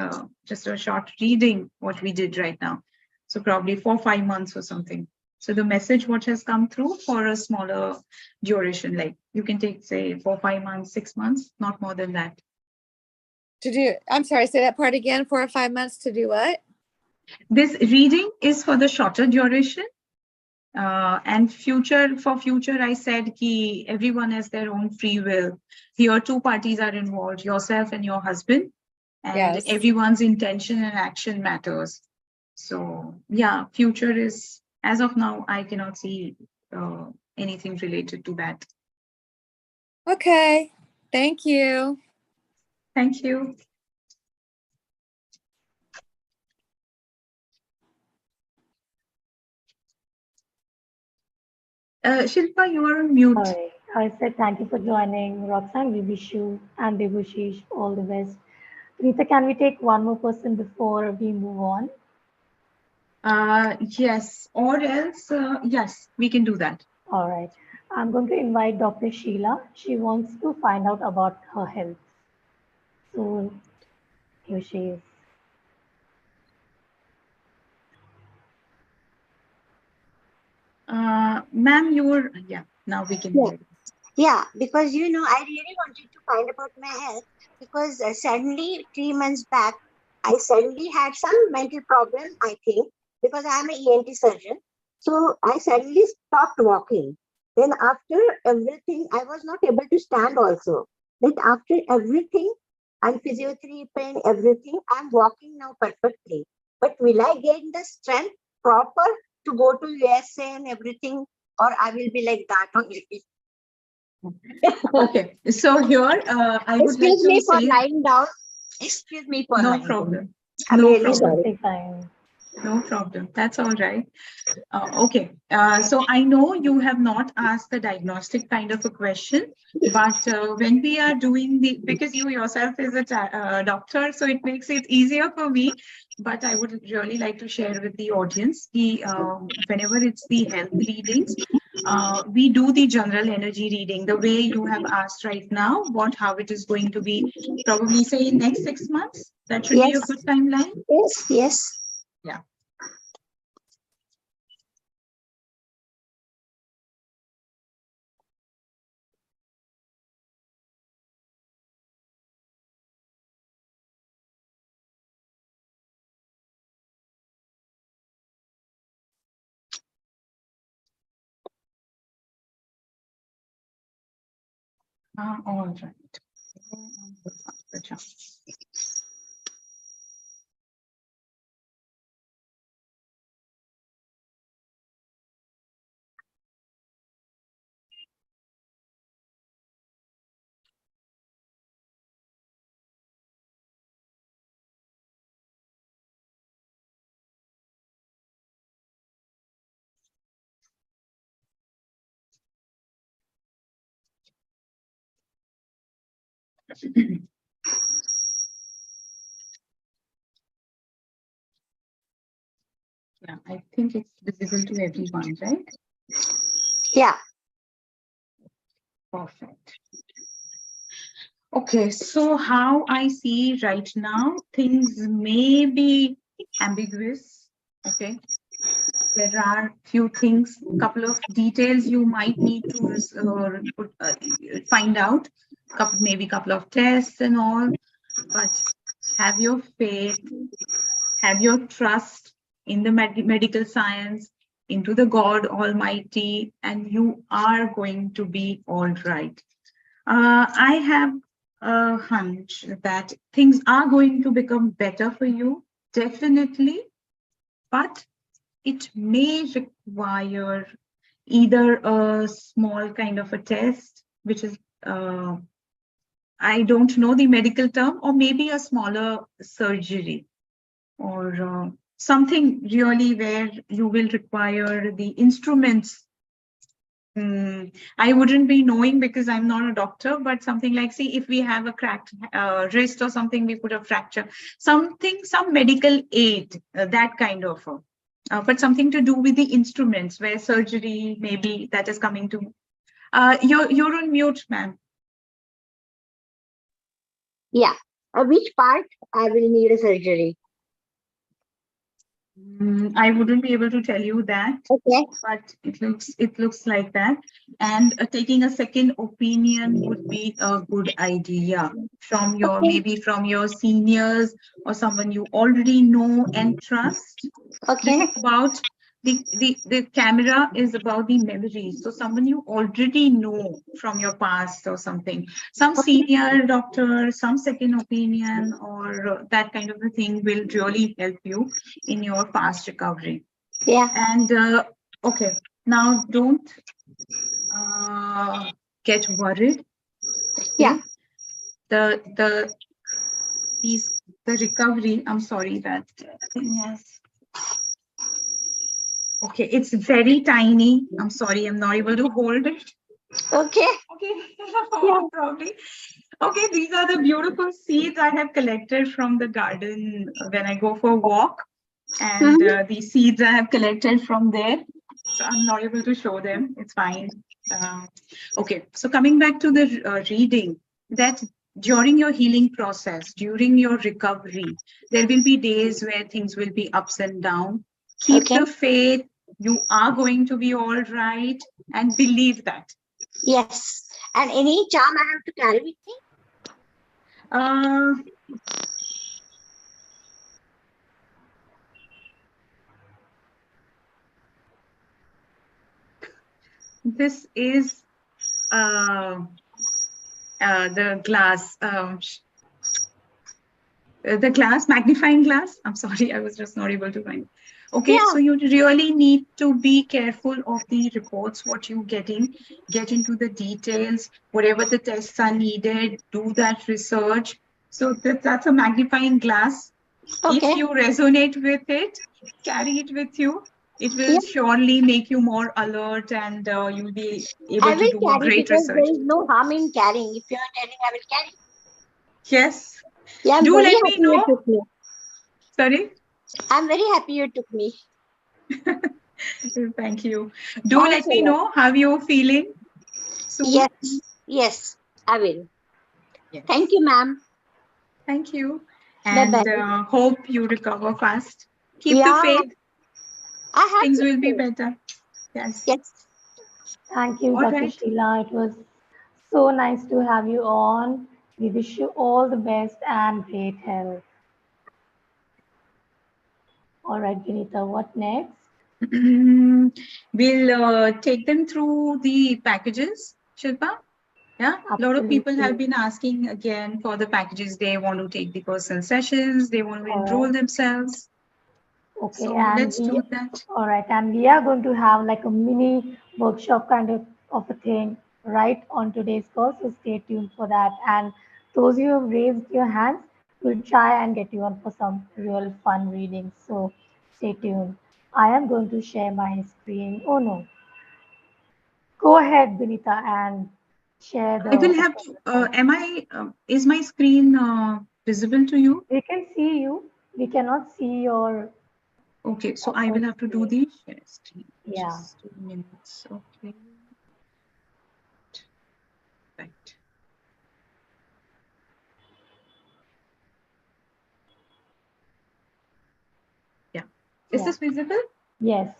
just a short reading what we did right now. So probably 4-5 months or something. So the message what has come through for a smaller duration, like you can take, say, 4-5 months, 6 months, not more than that. I'm sorry, say that part again. 4 or 5 months to do what? This reading is for the shorter duration. And for future, I said ki everyone has their own free will. Here, two parties are involved, yourself and your husband, and Yes. everyone's intention and action matters. So yeah, future is, as of now, I cannot see anything related to that. Okay. Thank you. Thank you. Shilpa, you are on mute. All right. I said thank you for joining. Roxanne, we wish you and Debushish all the best. Rita, can we take one more person before we move on? Yes, or else, yes, we can do that. All right. I'm going to invite Dr. Sheila. She wants to find out about her health. So here she is. Ma'am, yeah, now we can hear you. Yeah, because I really wanted to find about my health, because suddenly 3 months back, I suddenly had some mental problem, I think, because I am an ENT surgeon. So I suddenly stopped walking. Then after everything, I was not able to stand also. Then after everything, and physiotherapy and everything, I'm walking now perfectly. But will I gain the strength proper to go to USA and everything, or I will be like that only? Okay, so here I would like Excuse to me for say, lying down. Excuse me for no lying down. problem, I'm no really You problem, will sorry. take time. no problem. That's all right. Okay, so I know you have not asked the diagnostic kind of a question, but when we are doing because you yourself is a doctor, so it makes it easier for me. But I would really like to share with the audience whenever it's the health readings, we do the general energy reading the way you have asked right now, how it is going to be, probably say in next 6 months. That should be a Yes, good timeline. yes. Yeah. All right. Yeah, I think it's visible to everyone, right? Yeah. Perfect. Okay, so how I see right now, things may be ambiguous. Okay, there are few things, couple of details you might need to find out, maybe couple of tests and all, but have your faith, have your trust in the medical science, into the God Almighty, and you are going to be all right. I have a hunch that things are going to become better for you, definitely, but it may require either a small kind of a test, which is, I don't know the medical term, or maybe a smaller surgery, or something really where you will require the instruments. I wouldn't be knowing because I'm not a doctor, but something like, see, if we have a cracked wrist or something, we put a fracture, something, some medical aid, that kind of, but something to do with the instruments where surgery, maybe that is coming to. You're on mute, ma'am. Yeah. Which part I will need a surgery? I wouldn't be able to tell you that. Okay. But it looks like that, and taking a second opinion would be a good idea from your, Okay. maybe from your seniors or someone you already know and trust. This Okay. is about the camera is about the memories. So someone you already know from your past or something, some Okay. senior doctor, some second opinion, or that kind of a thing will really help you in your past recovery. Yeah. And okay, now don't get worried. Okay. Yeah. The piece, the recovery. I'm sorry, that thing has. Okay, it's very tiny. I'm sorry, I'm not able to hold it. Okay. Okay, Yeah. probably. Okay, these are the beautiful seeds I have collected from the garden when I go for a walk, and these seeds I have collected from there. So I'm not able to show them. It's fine. Okay, so coming back to the reading, that during your healing process, during your recovery, there will be days where things will be ups and down. Keep Okay. the faith. You are going to be all right, and believe that. Yes. And any charm I have to carry with me? Uh, this is the glass. The glass, magnifying glass. I'm sorry, I was just not able to find. Okay, Yeah. so you really need to be careful of the reports, what you're getting, get into the details, whatever the tests are needed, do that research. So that's a magnifying glass. If Okay. you resonate with it, carry it with you. It Yeah. will surely make you more alert, and you'll be I able to will do a carry great because research. there is no harm in carrying. If you are telling, I will carry. Yes. Yeah, I'm Do very let me happy you know. took me. Sorry. I'm very happy you took me. Thank you. Do Thanks let a me lot. know how you're feeling soon. Yes. Yes, I will. Yes. Thank you, ma'am. Thank you. Bye And bye. hope you recover fast. Keep the Yeah, faith. I have Things to will be say. better. Yes. Yes. Thank you, All Dr. right. Sheila. It was so nice to have you on. We wish you all the best and great health. All right, Vinita, what next? We'll take them through the packages, Shilpa. Yeah, a lot of people have Absolutely. been asking again for the packages. They want to take the personal sessions, they want to All enroll themselves. right. Okay, So and let's we do that. all right, and we are going to have like a mini workshop kind of a thing right on today's call. So stay tuned for that. And those who have raised your hands, we'll try and get you on for some real fun readings. So stay tuned. I am going to share my screen. Oh no. Go ahead, Binita, and share I will the have to, is my screen visible to you? we can see you. We cannot see your Okay, so I will full have to do screen. the share screen. Yeah. Just 2 minutes. Okay, right. Yeah. Is Yeah. this visible? Yes.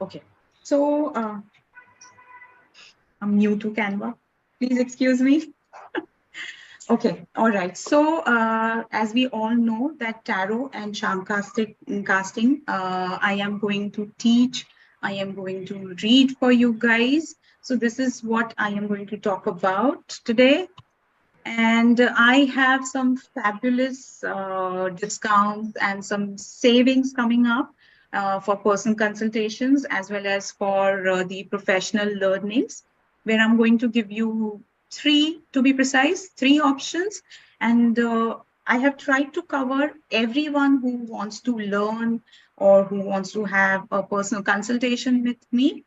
Okay. So I'm new to Canva. Please excuse me. Okay, all right. So, as we all know that tarot and charm casting, I am going to teach, I am going to read for you guys. So this is what I am going to talk about today. And I have some fabulous discounts and some savings coming up for personal consultations as well as for the professional learnings, where I'm going to give you three, to be precise, three options. And I have tried to cover everyone who wants to learn or who wants to have a personal consultation with me.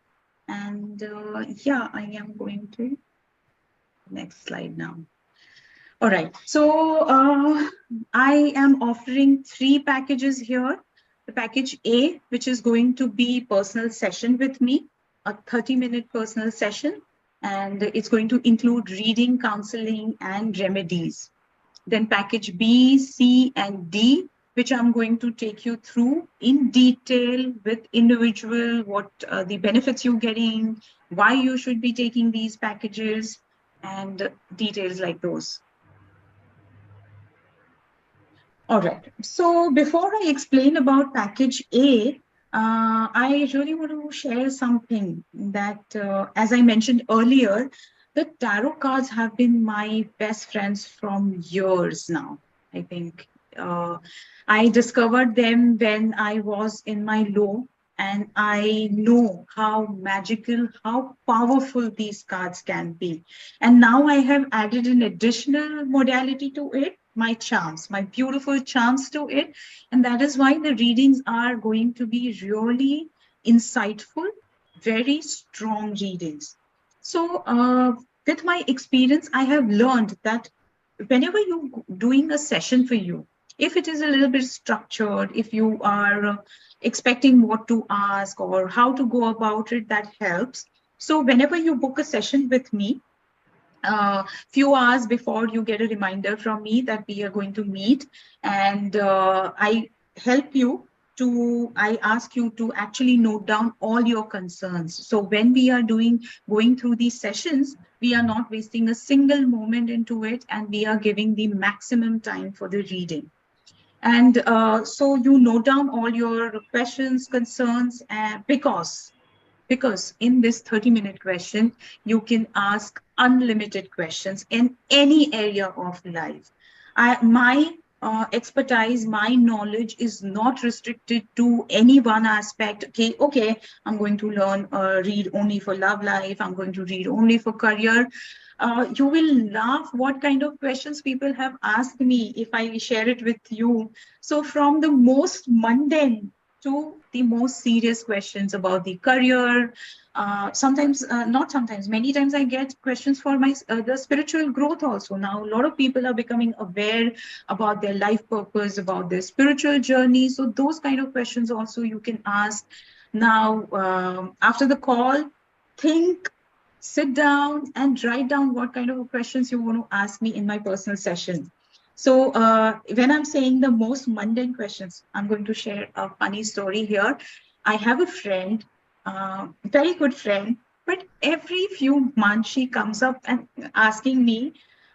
And yeah, I am going to next slide now. All right. So I am offering three packages here. The package A, which is going to be personal session with me, a 30-minute personal session, and it's going to include reading, counseling, and remedies. Then package B, C, and D, which I'm going to take you through in detail with individual, what the benefits you're getting, why you should be taking these packages, and details like those. All right. So before I explain about package A, I really want to share something that, as I mentioned earlier, the tarot cards have been my best friends from years now. I think uh, I discovered them when I was in my low, and I know how magical, how powerful these cards can be. And now I have added an additional modality to it, my charms, my beautiful charms to it. And that is why the readings are going to be really insightful, very strong readings. So, with my experience, I have learned that whenever you're doing a session for you, if it is a little bit structured, if you are expecting what to ask or how to go about it, that helps. So, whenever you book a session with me, few hours before, you get a reminder from me that we are going to meet, and help you I ask you to actually note down all your concerns. So when we are going through these sessions, we are not wasting a single moment into it, and we are giving the maximum time for the reading. And so you note down all your questions, concerns, because in this 30-minute question, you can ask unlimited questions in any area of life. My expertise, my knowledge is not restricted to any one aspect. Okay, I'm going to learn, read only for love life. I'm going to read only for career. You will laugh what kind of questions people have asked me if I share it with you. So from the most mundane to the most serious questions about the career. Sometimes, not sometimes, many times I get questions for my the spiritual growth also. Now, a lot of people are becoming aware about their life purpose, about their spiritual journey. So those kind of questions also you can ask. Now, after the call, think, sit down and write down what kind of questions you want to ask me in my personal session. So when I'm saying the most mundane questions, I'm going to share a funny story here. I have a friend, very good friend, but every few months she comes up and asking me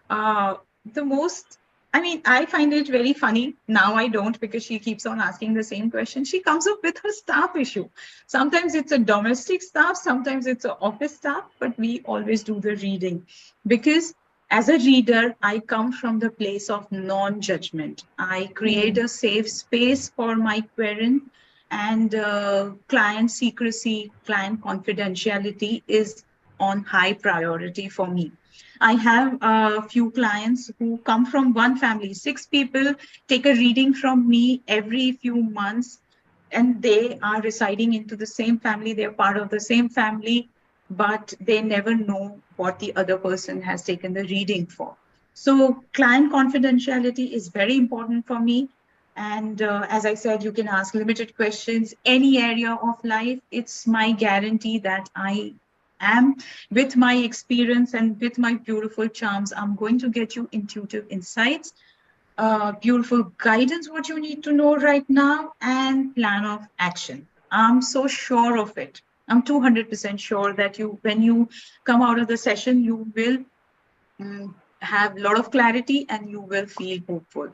uh, the most I mean, I find it very funny. Now I don't, because she keeps on asking the same question. She comes up with her staff issue. Sometimes it's a domestic staff, sometimes it's an office staff, but we always do the reading because as a reader, I come from the place of non-judgment. I create a safe space for my querent, and client secrecy, client confidentiality is on high priority for me. I have a few clients who come from one family, 6 people take a reading from me every few months, and they are residing into the same family. They're part of the same family, but they never know what the other person has taken the reading for. So, client confidentiality is very important for me. And as I said, you can ask limited questions, any area of life. It's my guarantee that I am, with my experience and with my beautiful charms, I'm going to get you intuitive insights, beautiful guidance, what you need to know right now, and plan of action. I'm so sure of it. I'm 200% sure that you, when you come out of the session, you will have a lot of clarity and you will feel hopeful.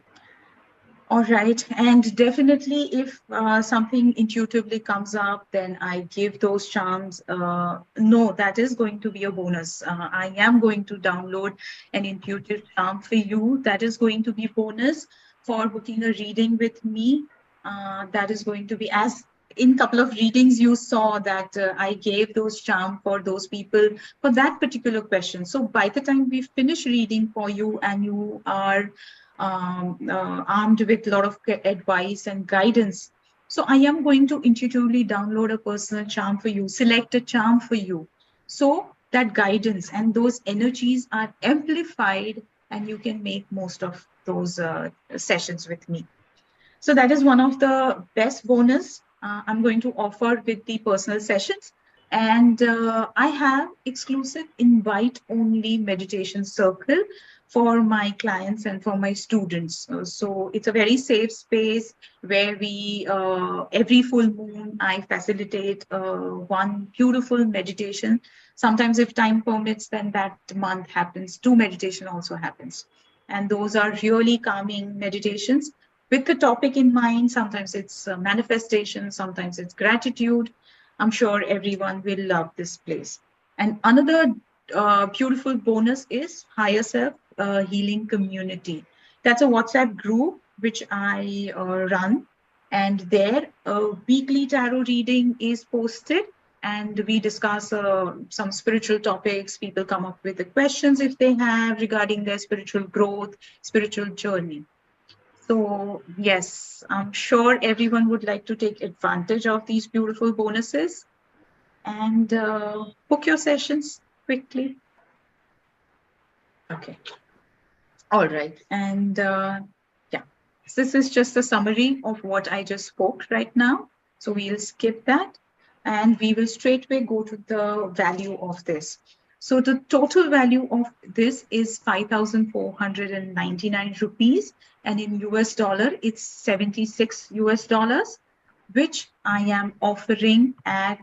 All right. And definitely, if something intuitively comes up, then I give those charms. No, that is going to be a bonus. I am going to download an intuitive charm for you. That is going to be bonus for booking a reading with me. That is going to be, as in couple of readings you saw that I gave those charm for those people for that particular question. So by the time we finish reading for you and you are armed with a lot of advice and guidance. So I am going to intuitively download a personal charm for you, select a charm for you. So that guidance and those energies are amplified and you can make most of those sessions with me. So that is one of the best bonus I'm going to offer with the personal sessions. And I have exclusive invite only meditation circle for my clients and for my students. So it's a very safe space where we, every full moon, I facilitate one beautiful meditation. Sometimes if time permits, then that month happens, 2 meditation also happens. And those are really calming meditations with the topic in mind. Sometimes it's manifestation, sometimes it's gratitude. I'm sure everyone will love this place. And another beautiful bonus is Higher Self Healing Community. That's a WhatsApp group which I run. And there, a weekly tarot reading is posted. And we discuss some spiritual topics. People come up with the questions if they have regarding their spiritual growth, spiritual journey. So yes, I'm sure everyone would like to take advantage of these beautiful bonuses and book your sessions quickly. Okay. All right. And yeah, so this is just a summary of what I just spoke right now. So we'll skip that and we will straightway go to the value of this. So the total value of this is 5,499 rupees, and in US dollar, it's 76 US dollars, which I am offering at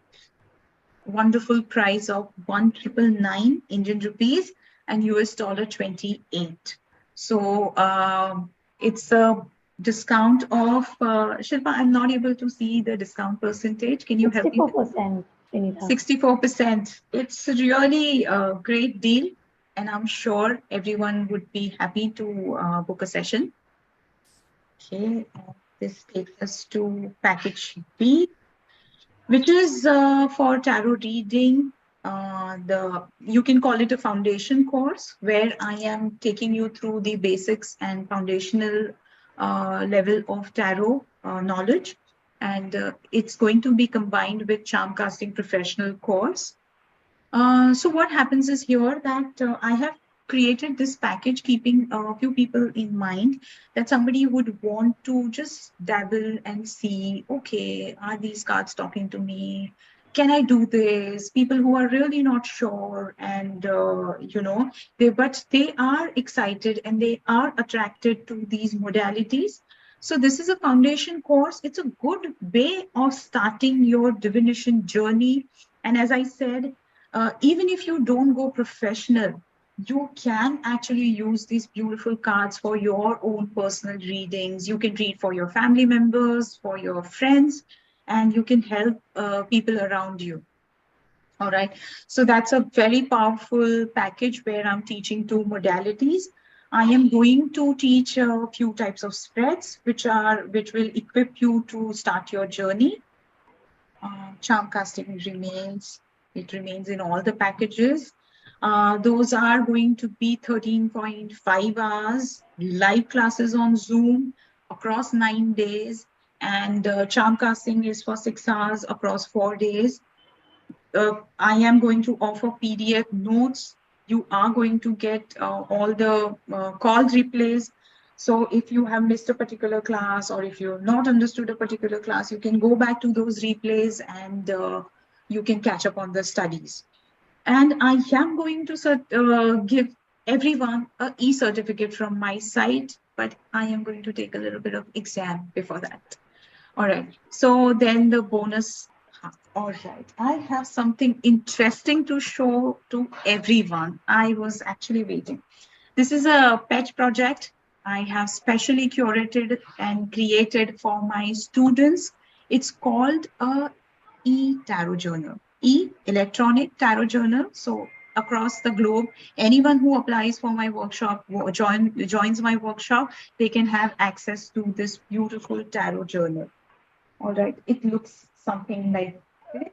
wonderful price of 1,999 Indian rupees and US dollar 28. So it's a discount of Shilpa. I'm not able to see the discount percentage. Can you help me? 64%, Binita. 64%. It's really a great deal, and I'm sure everyone would be happy to book a session. Okay, this takes us to package B, which is for tarot reading. You can call it a foundation course where I am taking you through the basics and foundational level of tarot knowledge. And it's going to be combined with charm casting professional course. So what happens is here that I have created this package keeping a few people in mind, that somebody would want to just dabble and see, okay, are these cards talking to me? Can I do this? People who are really not sure, and but they are excited and they are attracted to these modalities. So this is a foundation course. It's a good way of starting your divination journey. And as I said, even if you don't go professional, you can actually use these beautiful cards for your own personal readings. You can read for your family members, for your friends, and you can help people around you. All right. So that's a very powerful package where I'm teaching two modalities. I am going to teach a few types of spreads, which will equip you to start your journey. Charm casting remains. It remains in all the packages. Those are going to be 13.5 hours, live classes on Zoom across 9 days. And charm casting is for 6 hours across 4 days. I am going to offer PDF notes. You are going to get all the call replays. So if you have missed a particular class or if you have not understood a particular class, you can go back to those replays and you can catch up on the studies. And I am going to give everyone an e-certificate from my site, but I am going to take a little bit of exam before that. All right. So then the bonus. All right. I have something interesting to show to everyone. I was actually waiting. This is a pet project I have specially curated and created for my students. It's called a e-tarot journal, electronic tarot journal. So across the globe, anyone who applies for my workshop, joins my workshop, they can have access to this beautiful tarot journal. All right, it looks something like this.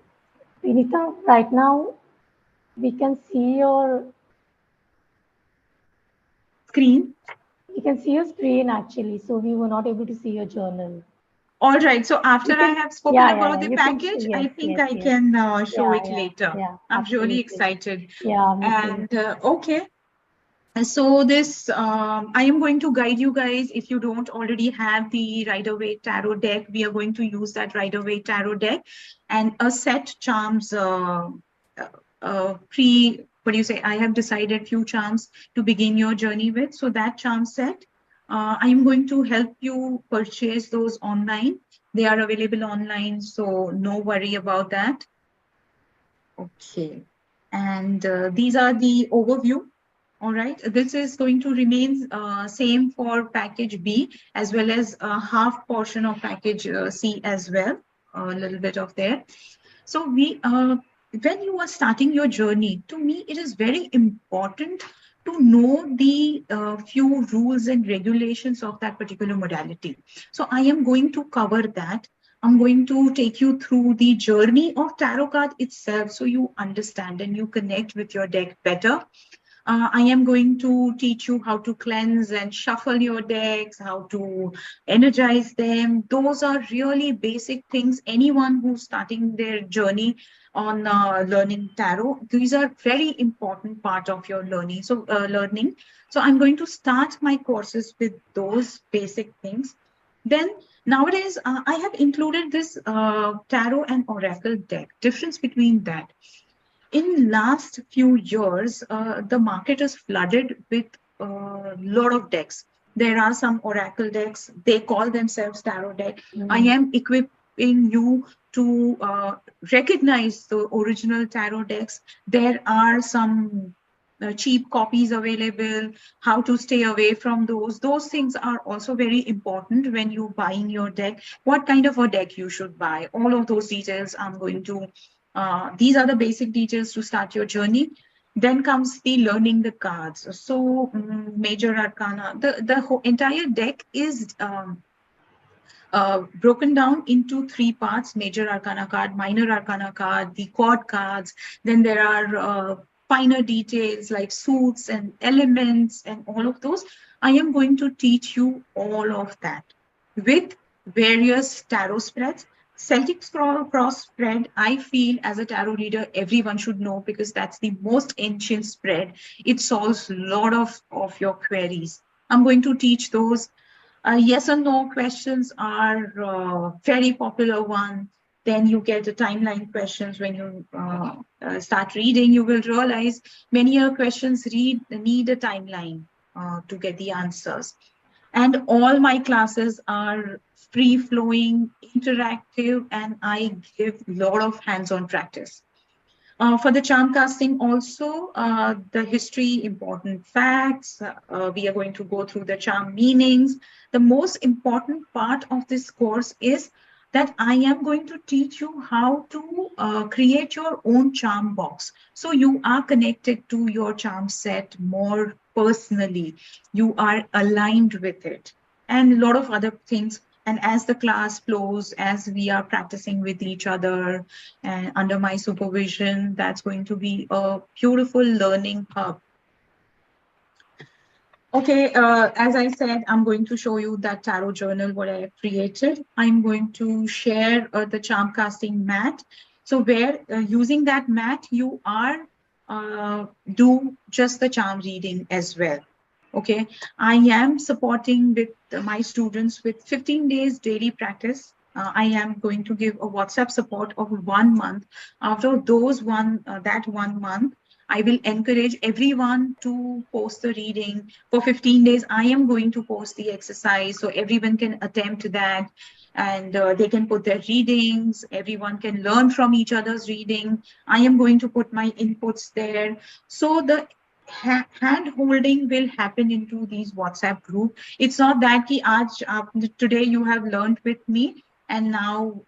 Binita, right now we can see your Screen. we can see your screen actually, so we were not able to see your journal. All right. So after You I can, have spoken about yeah. the You can, package, I yes, think yes, I yes. can show it Yeah, later. yeah, I'm really absolutely. excited. Yeah, me too. And okay. And so this, I am going to guide you guys. If you don't already have the Rider-Waite Tarot deck, we are going to use that Rider-Waite Tarot deck and a set charms what do you say? I have decided few charms to begin your journey with. So that charm set, I am going to help you purchase those online. They are available online, so no worry about that. Okay. And these are the overview. All right. This is going to remain same for package B as well as a half portion of package C as well. A little bit of there. So when you are starting your journey, to me, it is very important to know the few rules and regulations of that particular modality. So I am going to cover that. I'm going to take you through the journey of tarot card itself so you understand and you connect with your deck better. I am going to teach you how to cleanse and shuffle your decks, how to energize them. Those are really basic things. Anyone who's starting their journey on learning tarot, these are very important part of your learning. So I'm going to start my courses with those basic things. Then nowadays, I have included this tarot and oracle deck. Difference between that in last few years, the market is flooded with a lot of decks. There are some oracle decks. They call themselves tarot deck. I am equipping you to recognize the original tarot decks. There are some cheap copies available, how to stay away from those. Those things are also very important when you buying your deck. What kind of a deck you should buy. All of those details I'm going to these are the basic details to start your journey. Then comes the learning the cards. So major arcana, the whole entire deck is broken down into three parts: major arcana card, minor arcana card, the quad cards. Then there are finer details like suits and elements and all of those. I am going to teach you all of that with various tarot spreads. Celtic cross spread, I feel as a tarot reader, everyone should know because that's the most ancient spread. It solves a lot of your queries. I'm going to teach those. Yes or no questions are very popular one. Then you get the timeline questions. When you start reading, you will realize many questions need a timeline to get the answers. And all my classes are free flowing, interactive, and I give a lot of hands-on practice. For the charm casting also, the history, important facts, we are going to go through the charm meanings. The most important part of this course is that I am going to teach you how to create your own charm box. So you are connected to your charm set more personally. You are aligned with it. And a lot of other things. And as the class flows, as we are practicing with each other, and under my supervision, that's going to be a beautiful learning hub. Okay, as I said, I'm going to show you that tarot journal, what I have created. I'm going to share the charm casting mat. So where using that mat, you are do just the charm reading as well. Okay, I am supporting with my students with 15 days daily practice. I am going to give a WhatsApp support of 1 month. After those that 1 month, I will encourage everyone to post the reading for 15 days. I am going to post the exercise so everyone can attempt that, and they can put their readings. Everyone can learn from each other's reading. I am going to put my inputs there. So the hand holding will happen into these WhatsApp group. It's not that ki today you have learned with me and now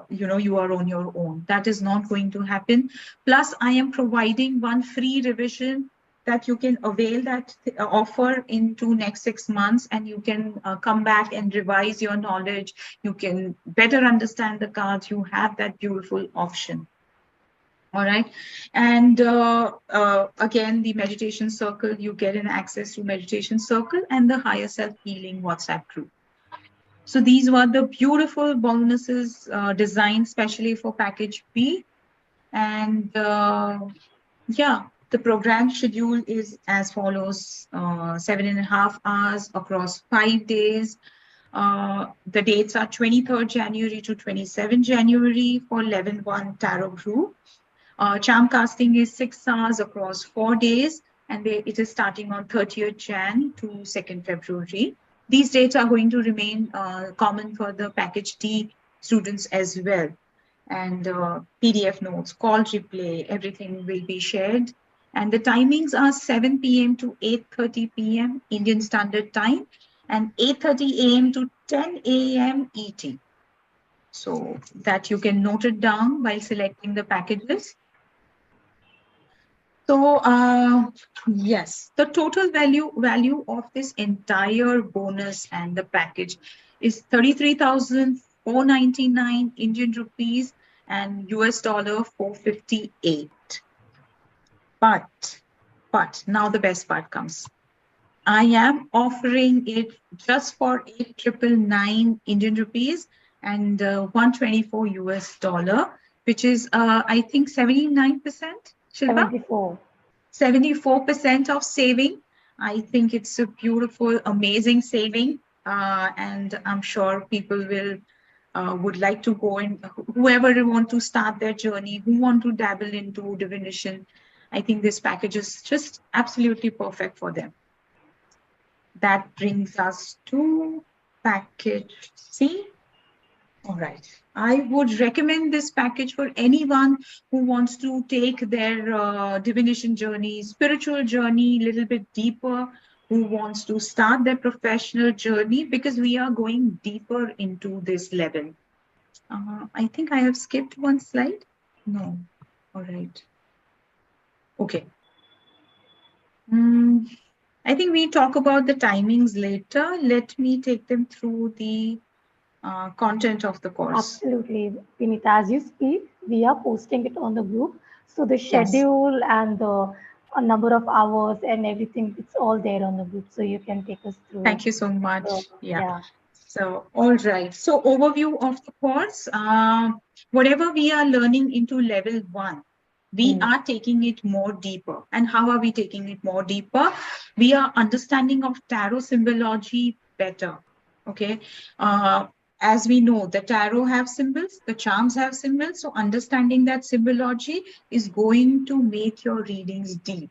you are on your own. That is not going to happen. Plus, I am providing one free revision that you can avail that offer into next 6 months, and you can come back and revise your knowledge. You can better understand the cards. You have that beautiful option. All right. And again, the meditation circle, you get an access to meditation circle and the higher self healing WhatsApp group. So these were the beautiful bonuses designed specially for package B. And yeah, the program schedule is as follows: 7.5 hours across 5 days. The dates are 23rd January to 27 January for 11-1 tarot group. Charm casting is 6 hours across 4 days, and it is starting on 30th Jan to 2nd February. These dates are going to remain common for the package D students as well. And PDF notes, call replay, everything will be shared. And the timings are 7 p.m. to 8:30 p.m. Indian Standard Time and 8:30 a.m. to 10 a.m. ET. So that you can note it down while selecting the packages. So yes, the total value of this entire bonus and the package is 33,499 Indian rupees and US dollar 458. But now the best part comes. I am offering it just for 8,999 Indian rupees and 124 US dollar, which is I think 79%. Shilpa? 74. 74% of saving. I think it's a beautiful, amazing saving. And I'm sure people will would like to go and whoever want to start their journey, who want to dabble into divination, I think this package is just absolutely perfect for them. That brings us to package C. All right. I would recommend this package for anyone who wants to take their divination journey, spiritual journey a little bit deeper, who wants to start their professional journey, because we are going deeper into this level. I think I have skipped one slide. No. All right. Okay. I think we talk about the timings later. Let me take them through the content of the course. Absolutely, Binita. As you speak, we are posting it on the group. So the Yes. schedule and the number of hours and everything, it's all there on the group. So you can take us through. Thank you so much. So, Yeah. So, all right. So overview of the course, whatever we are learning into level 1, we are taking it more deeper. And how are we taking it more deeper? We are understanding of tarot symbology better. Okay. As we know, the tarot have symbols, the charms have symbols. So understanding that symbology is going to make your readings deep.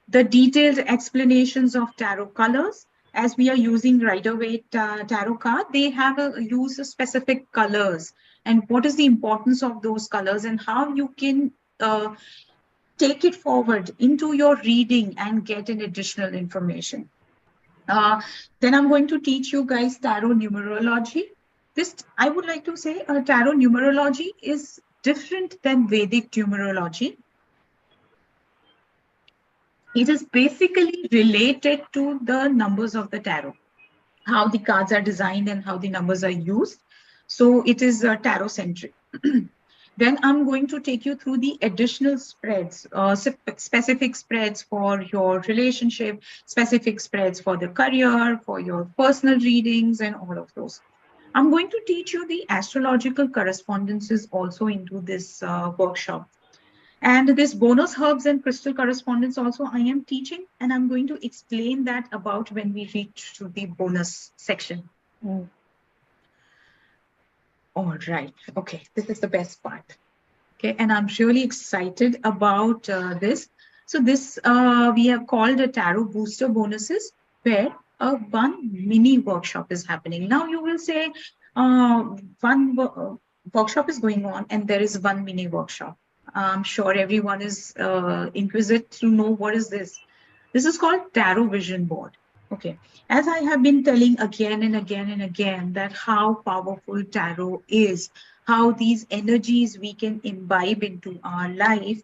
The detailed explanations of tarot colors, as we are using Rider-Waite tarot card, they have use of specific colors and what is the importance of those colors and how you can take it forward into your reading and get an additional information. Then I'm going to teach you guys tarot numerology. This, I would like to say, tarot numerology is different than Vedic numerology. It is basically related to the numbers of the tarot, how the cards are designed and how the numbers are used. So it is tarot centric. Then I'm going to take you through the additional spreads, specific spreads for your relationship, specific spreads for the career, for your personal readings, and all of those. I'm going to teach you the astrological correspondences also into this workshop. And this bonus herbs and crystal correspondence also I am teaching, and I'm going to explain that about when we reach to the bonus section. Mm. All right. Okay. This is the best part. Okay. And I'm really excited about this. So this we have called a tarot booster bonuses, where one mini workshop is happening. Now you will say one workshop is going on and there is one mini workshop. I'm sure everyone is inquisitive to know what is this. This is called Tarot Vision Board. Okay. As I have been telling again and again and again that how powerful tarot is, how these energies we can imbibe into our life,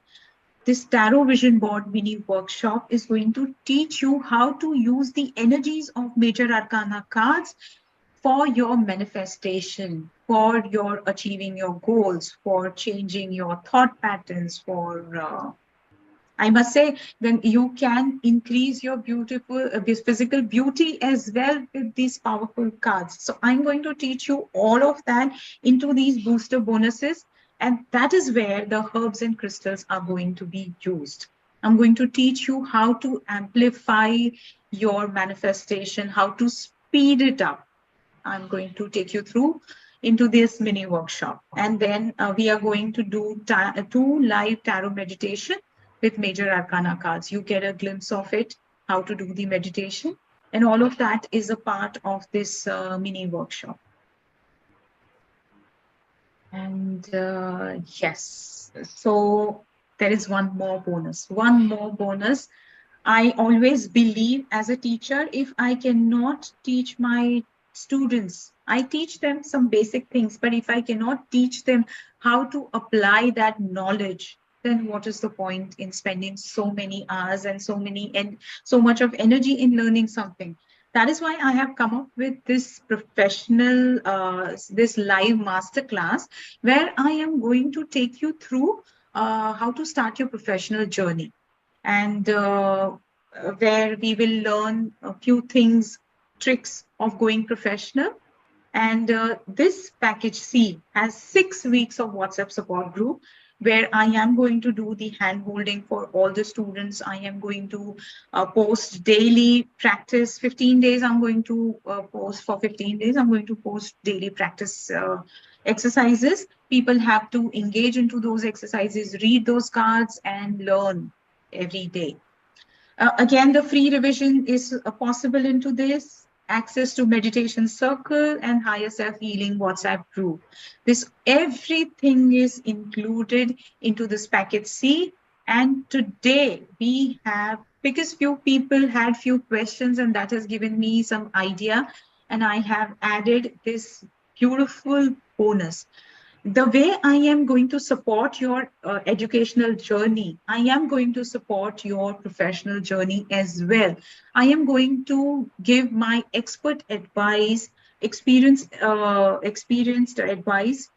this Tarot Vision Board mini workshop is going to teach you how to use the energies of major arcana cards for your manifestation, for your achieving your goals, for changing your thought patterns, for I must say, then you can increase your beautiful physical beauty as well with these powerful cards. So I'm going to teach you all of that into these booster bonuses. And that is where the herbs and crystals are going to be used. I'm going to teach you how to amplify your manifestation, how to speed it up. I'm going to take you through into this mini workshop. And then we are going to do 2 live tarot meditation with major arcana cards. You get a glimpse of it, how to do the meditation. And all of that is a part of this mini workshop. And yes, so there is one more bonus. One more bonus. I always believe as a teacher, if I cannot teach my students, I teach them some basic things, but if I cannot teach them how to apply that knowledge, then what is the point in spending so many hours and so much of energy in learning something? That is why I have come up with this professional, this live masterclass, where I am going to take you through how to start your professional journey. And where we will learn a few things, tricks of going professional. And this package C has 6 weeks of WhatsApp support group, where I am going to do the hand holding for all the students. I am going to post daily practice, 15 days. I'm going to post for 15 days. I'm going to post daily practice exercises. People have to engage into those exercises, read those cards and learn every day. Again, the free revision is possible into this, access to meditation circle and higher self-healing WhatsApp group. This everything is included into this package C. And today we have, because few people had few questions and that has given me some idea, and I have added this beautiful bonus. The way I am going to support your educational journey, I am going to support your professional journey as well. I am going to give my expert advice, experienced advice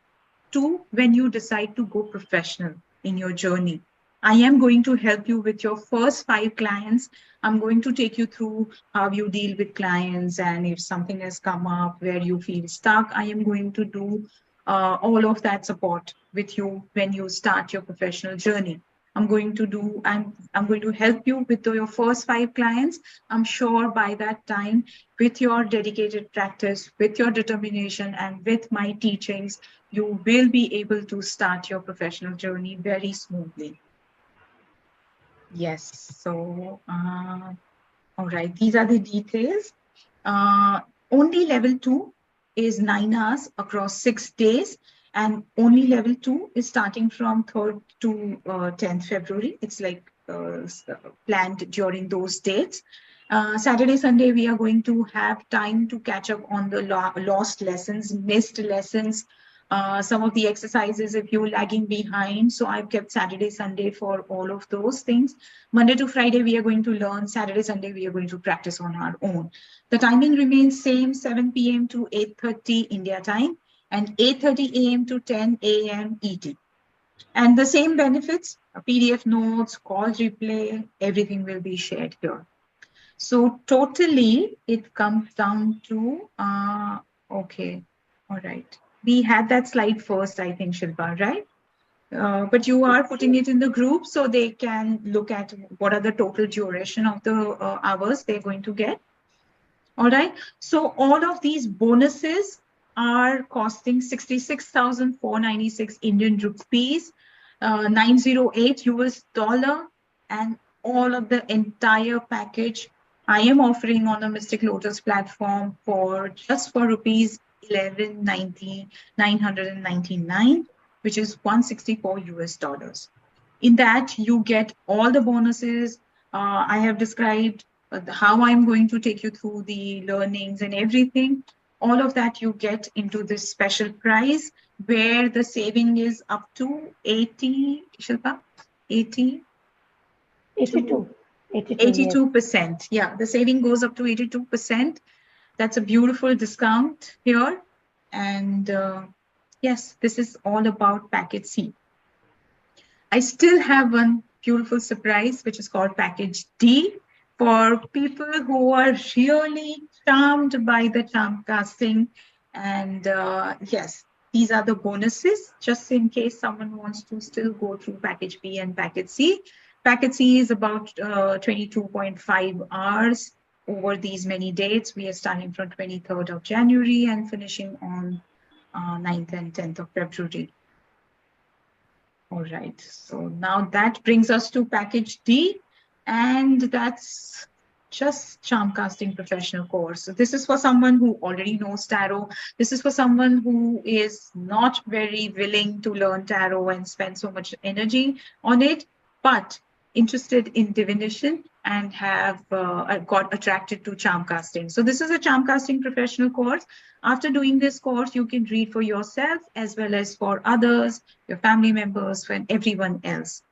to when you decide to go professional in your journey. I am going to help you with your first 5 clients. I'm going to take you through how you deal with clients, and if something has come up where you feel stuck, I am going to do all of that support with you when you start your professional journey. I'm going to help you with your first 5 clients. I'm sure by that time, with your dedicated practice, with your determination, and with my teachings, you will be able to start your professional journey very smoothly. Yes, so all right, these are the details. Only level 2 is 9 hours across 6 days. And only level 2 is starting from 3rd to 10th February. It's like planned during those dates. Saturday, Sunday, we are going to have time to catch up on the lost lessons, missed lessons, some of the exercises if you're lagging behind. So I've kept Saturday, Sunday for all of those things. Monday to Friday, we are going to learn. Saturday, Sunday, we are going to practice on our own. The timing remains same, 7 p.m. to 8:30 India time and 8:30 a.m. to 10 a.m. ET. And the same benefits, PDF notes, call replay, everything will be shared here. So totally, it comes down to, okay, all right. We had that slide first, I think, Shilpa, right? But you are putting it in the group so they can look at what are the total duration of the hours they're going to get. All right. So all of these bonuses are costing 66,496 Indian rupees, 908 US dollar, and all of the entire package I am offering on the Mystic Lotus platform for just for rupees 999, which is 164 US dollars. In that, you get all the bonuses. I have described how I'm going to take you through the learnings and everything. All of that you get into this special price where the saving is up to 80, Shilpa, 80 82. 82, yes. 82%. Yeah, the saving goes up to 82%. That's a beautiful discount here. And yes, this is all about package C. I still have one beautiful surprise, which is called package D for people who are really charmed by the charm casting. And yes, these are the bonuses, just in case someone wants to still go through package B and package C. Package C is about 22.5 hours over these many dates. We are starting from 23rd of January and finishing on 9th and 10th of February. All right, so now that brings us to package D, and that's just charm casting professional course. So this is for someone who already knows tarot. This is for someone who is not very willing to learn tarot and spend so much energy on it, but interested in divination and have got attracted to charm casting. So this is a charm casting professional course. After doing this course, you can read for yourself as well as for others, your family members, and everyone else.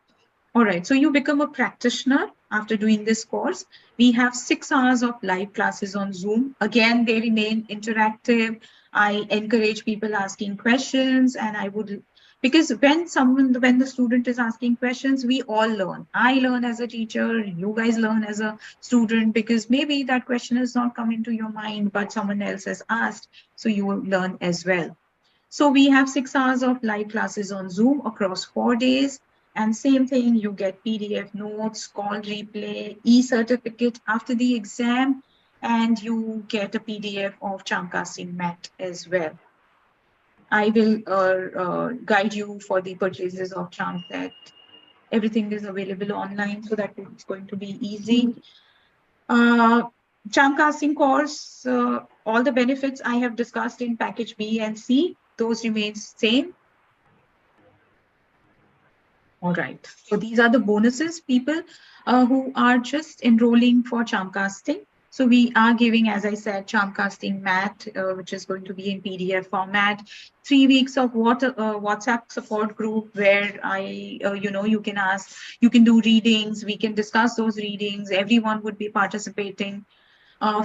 All right, so you become a practitioner after doing this course. We have 6 hours of live classes on Zoom. Again, they remain interactive. I encourage people asking questions, and I would, because when the student is asking questions, we all learn. I learn as a teacher, you guys learn as a student, because maybe that question has not come into your mind, but someone else has asked, so you will learn as well. So we have 6 hours of live classes on Zoom across 4 days. And same thing, you get PDF notes, call replay, e-certificate after the exam, and you get a PDF of charm casting mat as well. I will guide you for the purchases of charm set. Everything is available online, so that it's going to be easy. Charm casting course, all the benefits I have discussed in package B and C, those remain same. All right, so these are the bonuses, people who are just enrolling for charm casting. So we are giving, as I said, charm casting mat, which is going to be in PDF format, 3 weeks of WhatsApp support group where you can ask, you can do readings, we can discuss those readings, everyone would be participating.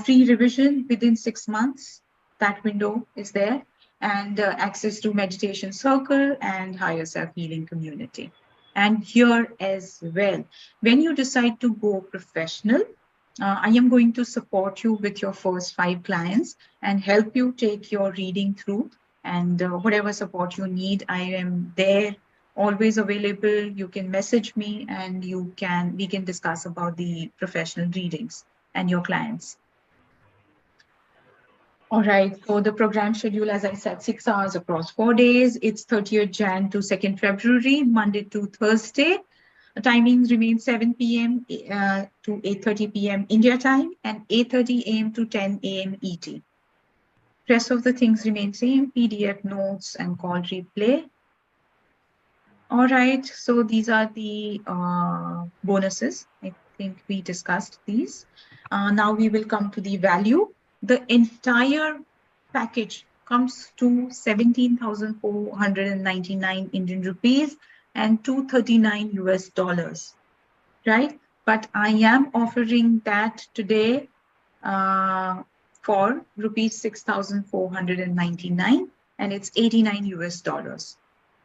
Free revision within 6 months, that window is there, and access to meditation circle and higher self-healing community. And here as well, when you decide to go professional, I am going to support you with your first 5 clients and help you take your reading through, and whatever support you need, I am there, always available. You can message me and we can discuss about the professional readings and your clients. All right, so the program schedule, as I said, 6 hours across 4 days. It's 30th Jan to 2nd February, Monday to Thursday. The timings remain 7 p.m. To 8:30 p.m. India time and 8:30 a.m. to 10 a.m. ET. Rest of the things remain same, PDF notes and call replay. All right, so these are the bonuses. I think we discussed these. Now we will come to the value. The entire package comes to 17,499 Indian rupees and 239 US dollars, right? But I am offering that today for rupees 6,499 and it's 89 US dollars.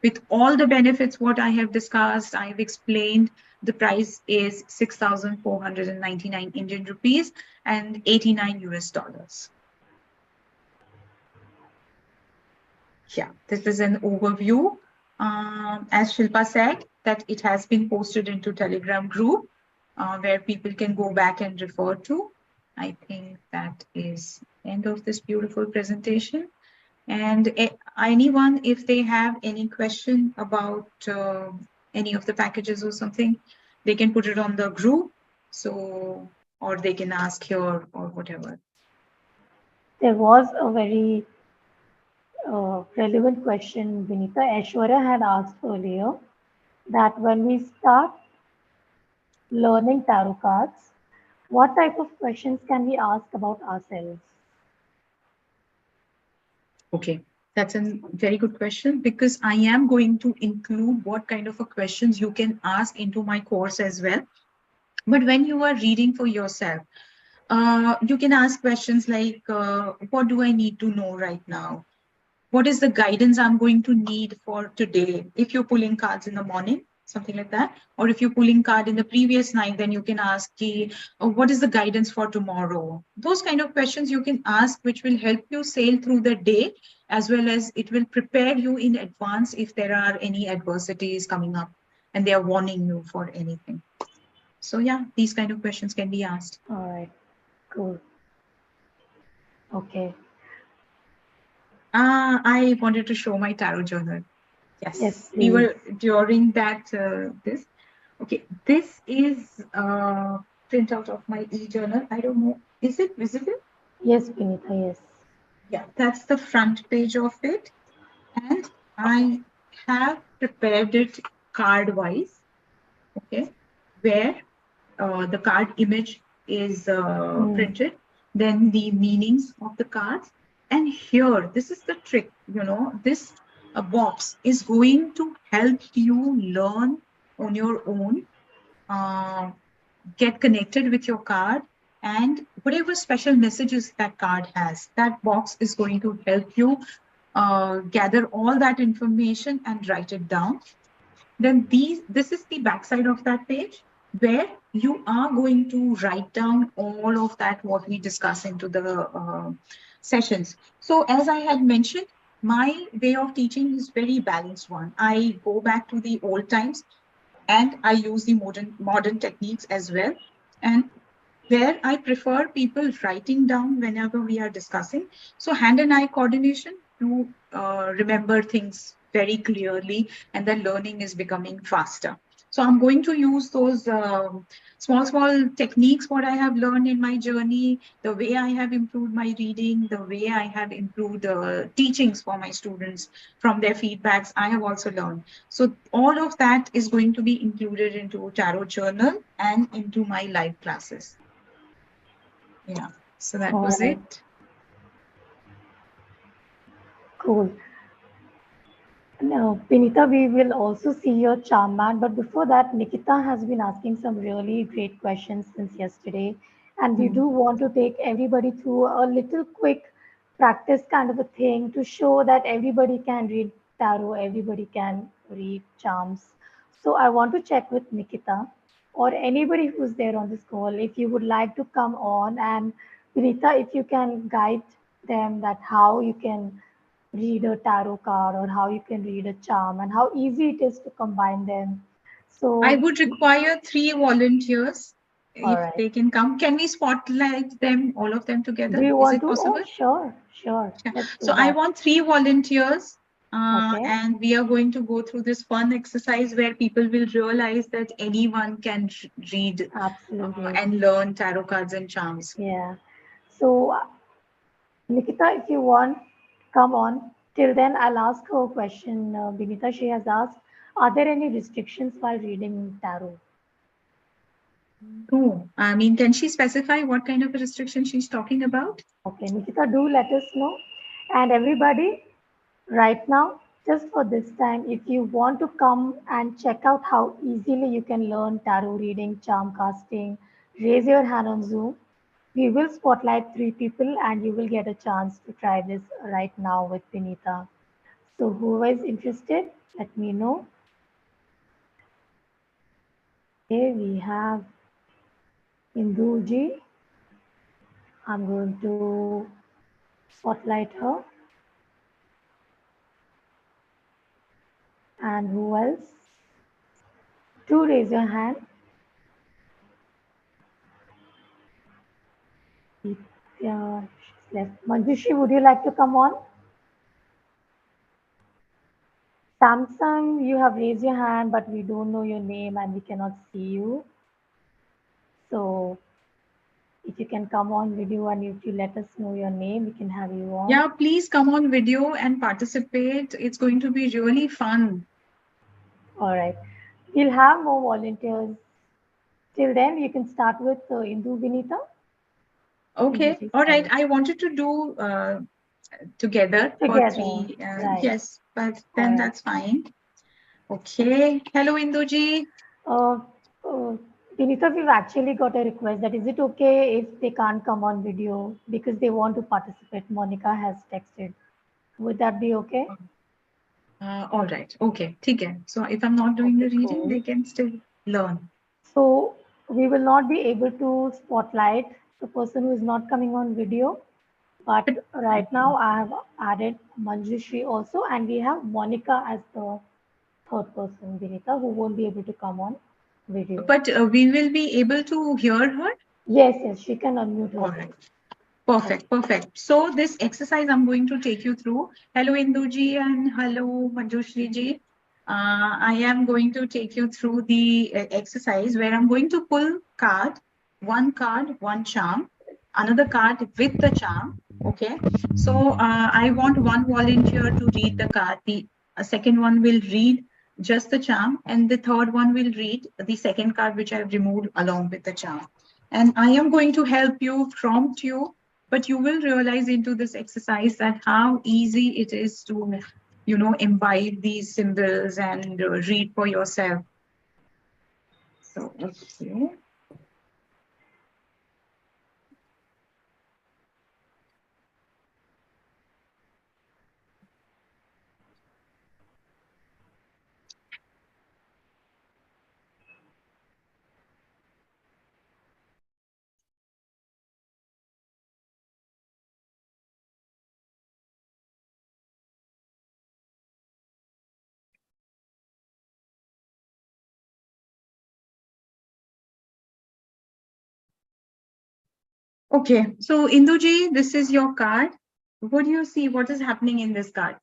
With all the benefits, what I have discussed, I have explained, the price is 6,499 Indian rupees and 89 US dollars. Yeah, this is an overview. As Shilpa said, that it has been posted into Telegram group where people can go back and refer to. I think that is end of this beautiful presentation. And anyone, if they have any question about any of the packages or something, they can put it on the group. So, or they can ask here or whatever. There was a very relevant question, Binita. Aishwarya had asked earlier that when we start learning tarot cards, what type of questions can we ask about ourselves? Okay, that's a very good question because I am going to include what kind of a questions you can ask into my course as well. But when you are reading for yourself, you can ask questions like, what do I need to know right now? What is the guidance I'm going to need for today? If you're pulling cards in the morning, something like that. Or if you're pulling card in the previous night, then you can ask, what is the guidance for tomorrow? Those kind of questions you can ask, which will help you sail through the day, as well as it will prepare you in advance if there are any adversities coming up and they are warning you for anything. So yeah, these kind of questions can be asked. All right, cool. Okay. I wanted to show my tarot journal. Yes, we please. were during that this. Okay, this is a printout of my e-journal. I don't know, is it visible? Yes, Binita, yes. Yeah, that's the front page of it. And I have prepared it card-wise, okay, where the card image is printed, then the meanings of the cards. And here, this is the trick, you know, this box is going to help you learn on your own, get connected with your card, and whatever special messages that card has, that box is going to help you gather all that information and write it down. Then this is the backside of that page where you are going to write down all of that what we discuss into the sessions. So as I had mentioned, my way of teaching is very balanced one. I go back to the old times and I use the modern techniques as well. And where I prefer people writing down whenever we are discussing. So hand and eye coordination to remember things very clearly, and the learning is becoming faster. So I'm going to use those small techniques, what I have learned in my journey, the way I have improved my reading, the way I have improved teachings for my students from their feedbacks, I have also learned. So all of that is going to be included into Tarot Journal and into my live classes. Yeah, so that was it. Cool. Now, Binita, we will also see your charm mat, but before that, Nikita has been asking some really great questions since yesterday, and we do want to take everybody through a little quick practice kind of a thing to show that everybody can read tarot, everybody can read charms. So I want to check with Nikita or anybody who's there on this call if you would like to come on, and Binita, if you can guide them that how you can read a tarot card or how you can read a charm and how easy it is to combine them. So I would require 3 volunteers if right. they can come. Can we spotlight them, all of them together? Do you Is want it to? possible? Oh, sure. Yeah. Let's do So I that. want 3 volunteers. Okay. And we are going to go through this fun exercise where people will realize that anyone can read Absolutely. and learn tarot cards and charms. Yeah. So Nikita, if you want, come on. Till then, I'll ask her a question. Binita, she has asked, are there any restrictions while reading tarot? No, I mean, can she specify what kind of a restriction she's talking about? Okay, Nikita, do let us know. And everybody, right now, just for this time, if you want to come and check out how easily you can learn tarot reading, charm casting, raise your hand on Zoom. We will spotlight 3 people and you will get a chance to try this right now with Binita. So whoever is interested, let me know. Okay, we have Induji. I'm going to spotlight her. And who else? Do raise your hand. Yeah, she's left. Manjushri, would you like to come on? Samsung, you have raised your hand, but we don't know your name and we cannot see you. So if you can come on video and if you let us know your name, we can have you on. Yeah, please come on video and participate. It's going to be really fun. All right. We'll have more volunteers. Till then, you can start with Indu Vinita. Okay, Induji, all right. sorry. I wanted to do together for Together, 3. right. Yes, but then All right. that's fine. Okay. Hello, Induji. Uh, uh, Vinita, we've actually got a request that is it okay if they can't come on video because they want to participate? Monica has texted. Would that be okay? All right. Okay. Okay. So if I'm not doing Okay, the reading, cool. they can still learn. So we will not be able to spotlight the person who is not coming on video. But right now I have added Manjushri also, and we have Monica as the third person, Vinita, who won't be able to come on video. But we will be able to hear her. Yes, yes, she can unmute All herself. right. Perfect, perfect. So this exercise I'm going to take you through. Hello, Induji, and hello, Manjushri ji. I am going to take you through the exercise where I'm going to pull card, one charm, another card with the charm. Okay. So I want one volunteer to read the card. The second one will read just the charm, and the third one will read the second card which I've removed along with the charm. And I am going to help you, prompt you, but you will realize into this exercise that how easy it is to imbibe these symbols and read for yourself. So okay. Okay, so Induji, this is your card. What do you see? What is happening in this card?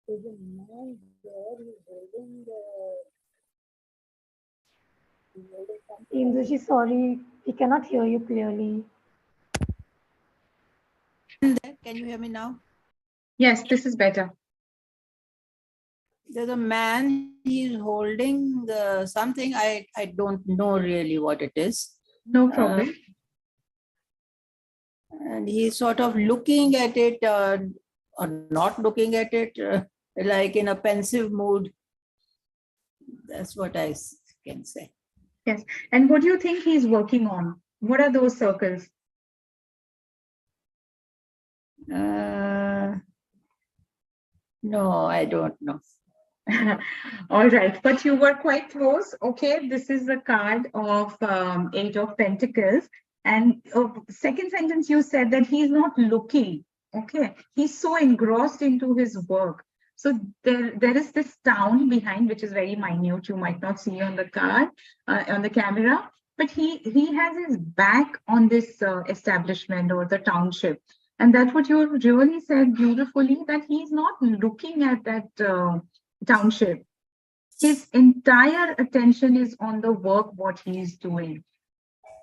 There's a man there, he's holding something. Induji, sorry, we cannot hear you clearly. Can you hear me now? Yes, this is better. There's a man, he's holding something. I don't know really what it is. No problem. And he's sort of looking at it or not looking at it, like in a pensive mood. That's what I can say. Yes. And what do you think he's working on? What are those circles? No, I don't know. All right, but you were quite close. Okay, this is the card of 8 of Pentacles. And second sentence, you said that he's not looking. Okay, he's so engrossed into his work. So there is this town behind, which is very minute. You might not see on the card, on the camera, but he has his back on this establishment or the township. And that's what you really said beautifully, that he's not looking at that township. His entire attention is on the work, what he is doing.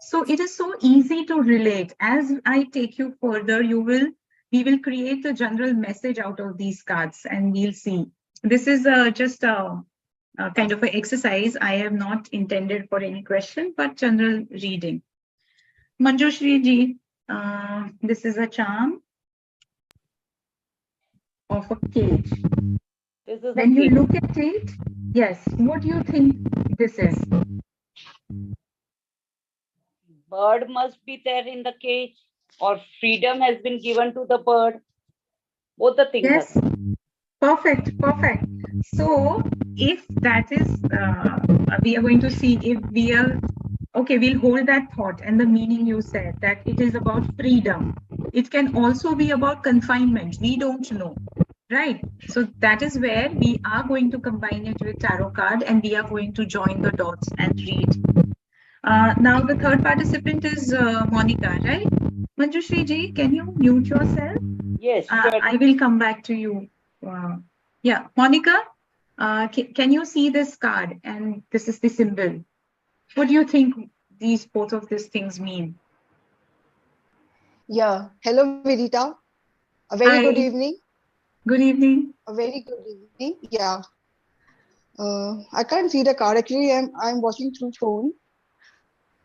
So it is so easy to relate. As I take you further, we will create a general message out of these cards, and we'll see. This is just a kind of an exercise. I have not intended for any question, but general reading. Manjushri ji, this is a charm of a cage. This is a When you cage. look at it, yes, what do you think this is? Bird must be there in the cage, or freedom has been given to the bird. Both the things Yes, are. perfect, perfect. So if that is, we are going to see if we are, okay, we'll hold that thought and the meaning you said that it is about freedom. It can also be about confinement. We don't know, right? So that is where we are going to combine it with tarot card and we are going to join the dots and read. Now the third participant is Monica, right? Manjushri ji, can you mute yourself? Yes, sure. I will come back to you. Yeah, Monica, can you see this card? And this is the symbol. What do you think both of these things mean? Yeah. Hello, Vidita. A very good Hi, evening. good evening. A very good evening. Yeah. I can't see the card. Actually, I'm watching through phone.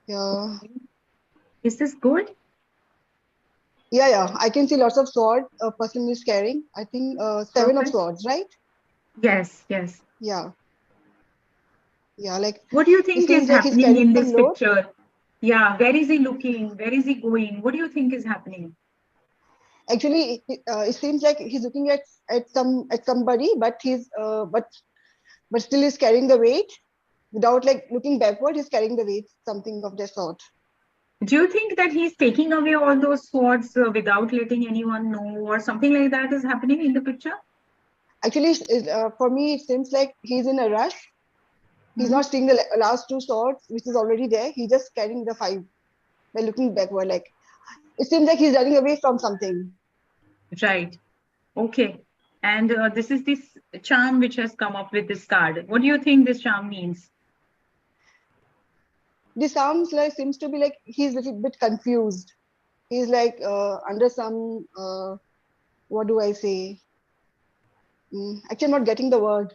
Yeah. Is this good? Yeah. I can see lots of swords a person is carrying. I think 7 of Perfect. swords, right? Yes, yes. Yeah. Yeah. Like What do you it think is seems like he's happening carrying in a this load. picture? Yeah, where is he looking? Where is he going? What do you think is happening? Actually, it seems like he's looking at somebody, but but still is carrying the weight without like looking backward. He's carrying the weight, something of that sort. Do you think that he's taking away all those swords without letting anyone know, or something like that is happening in the picture? Actually, for me, it seems like he's in a rush. He's not seeing the last 2 swords, which is already there. He's just carrying the 5 by looking backward. Like it seems like he's running away from something. Right. Okay. And this is this charm which has come up with this card. What do you think this charm means? This sounds like seems to be like he's a little bit confused. He's like under some what do I say? Actually, I'm not getting the word.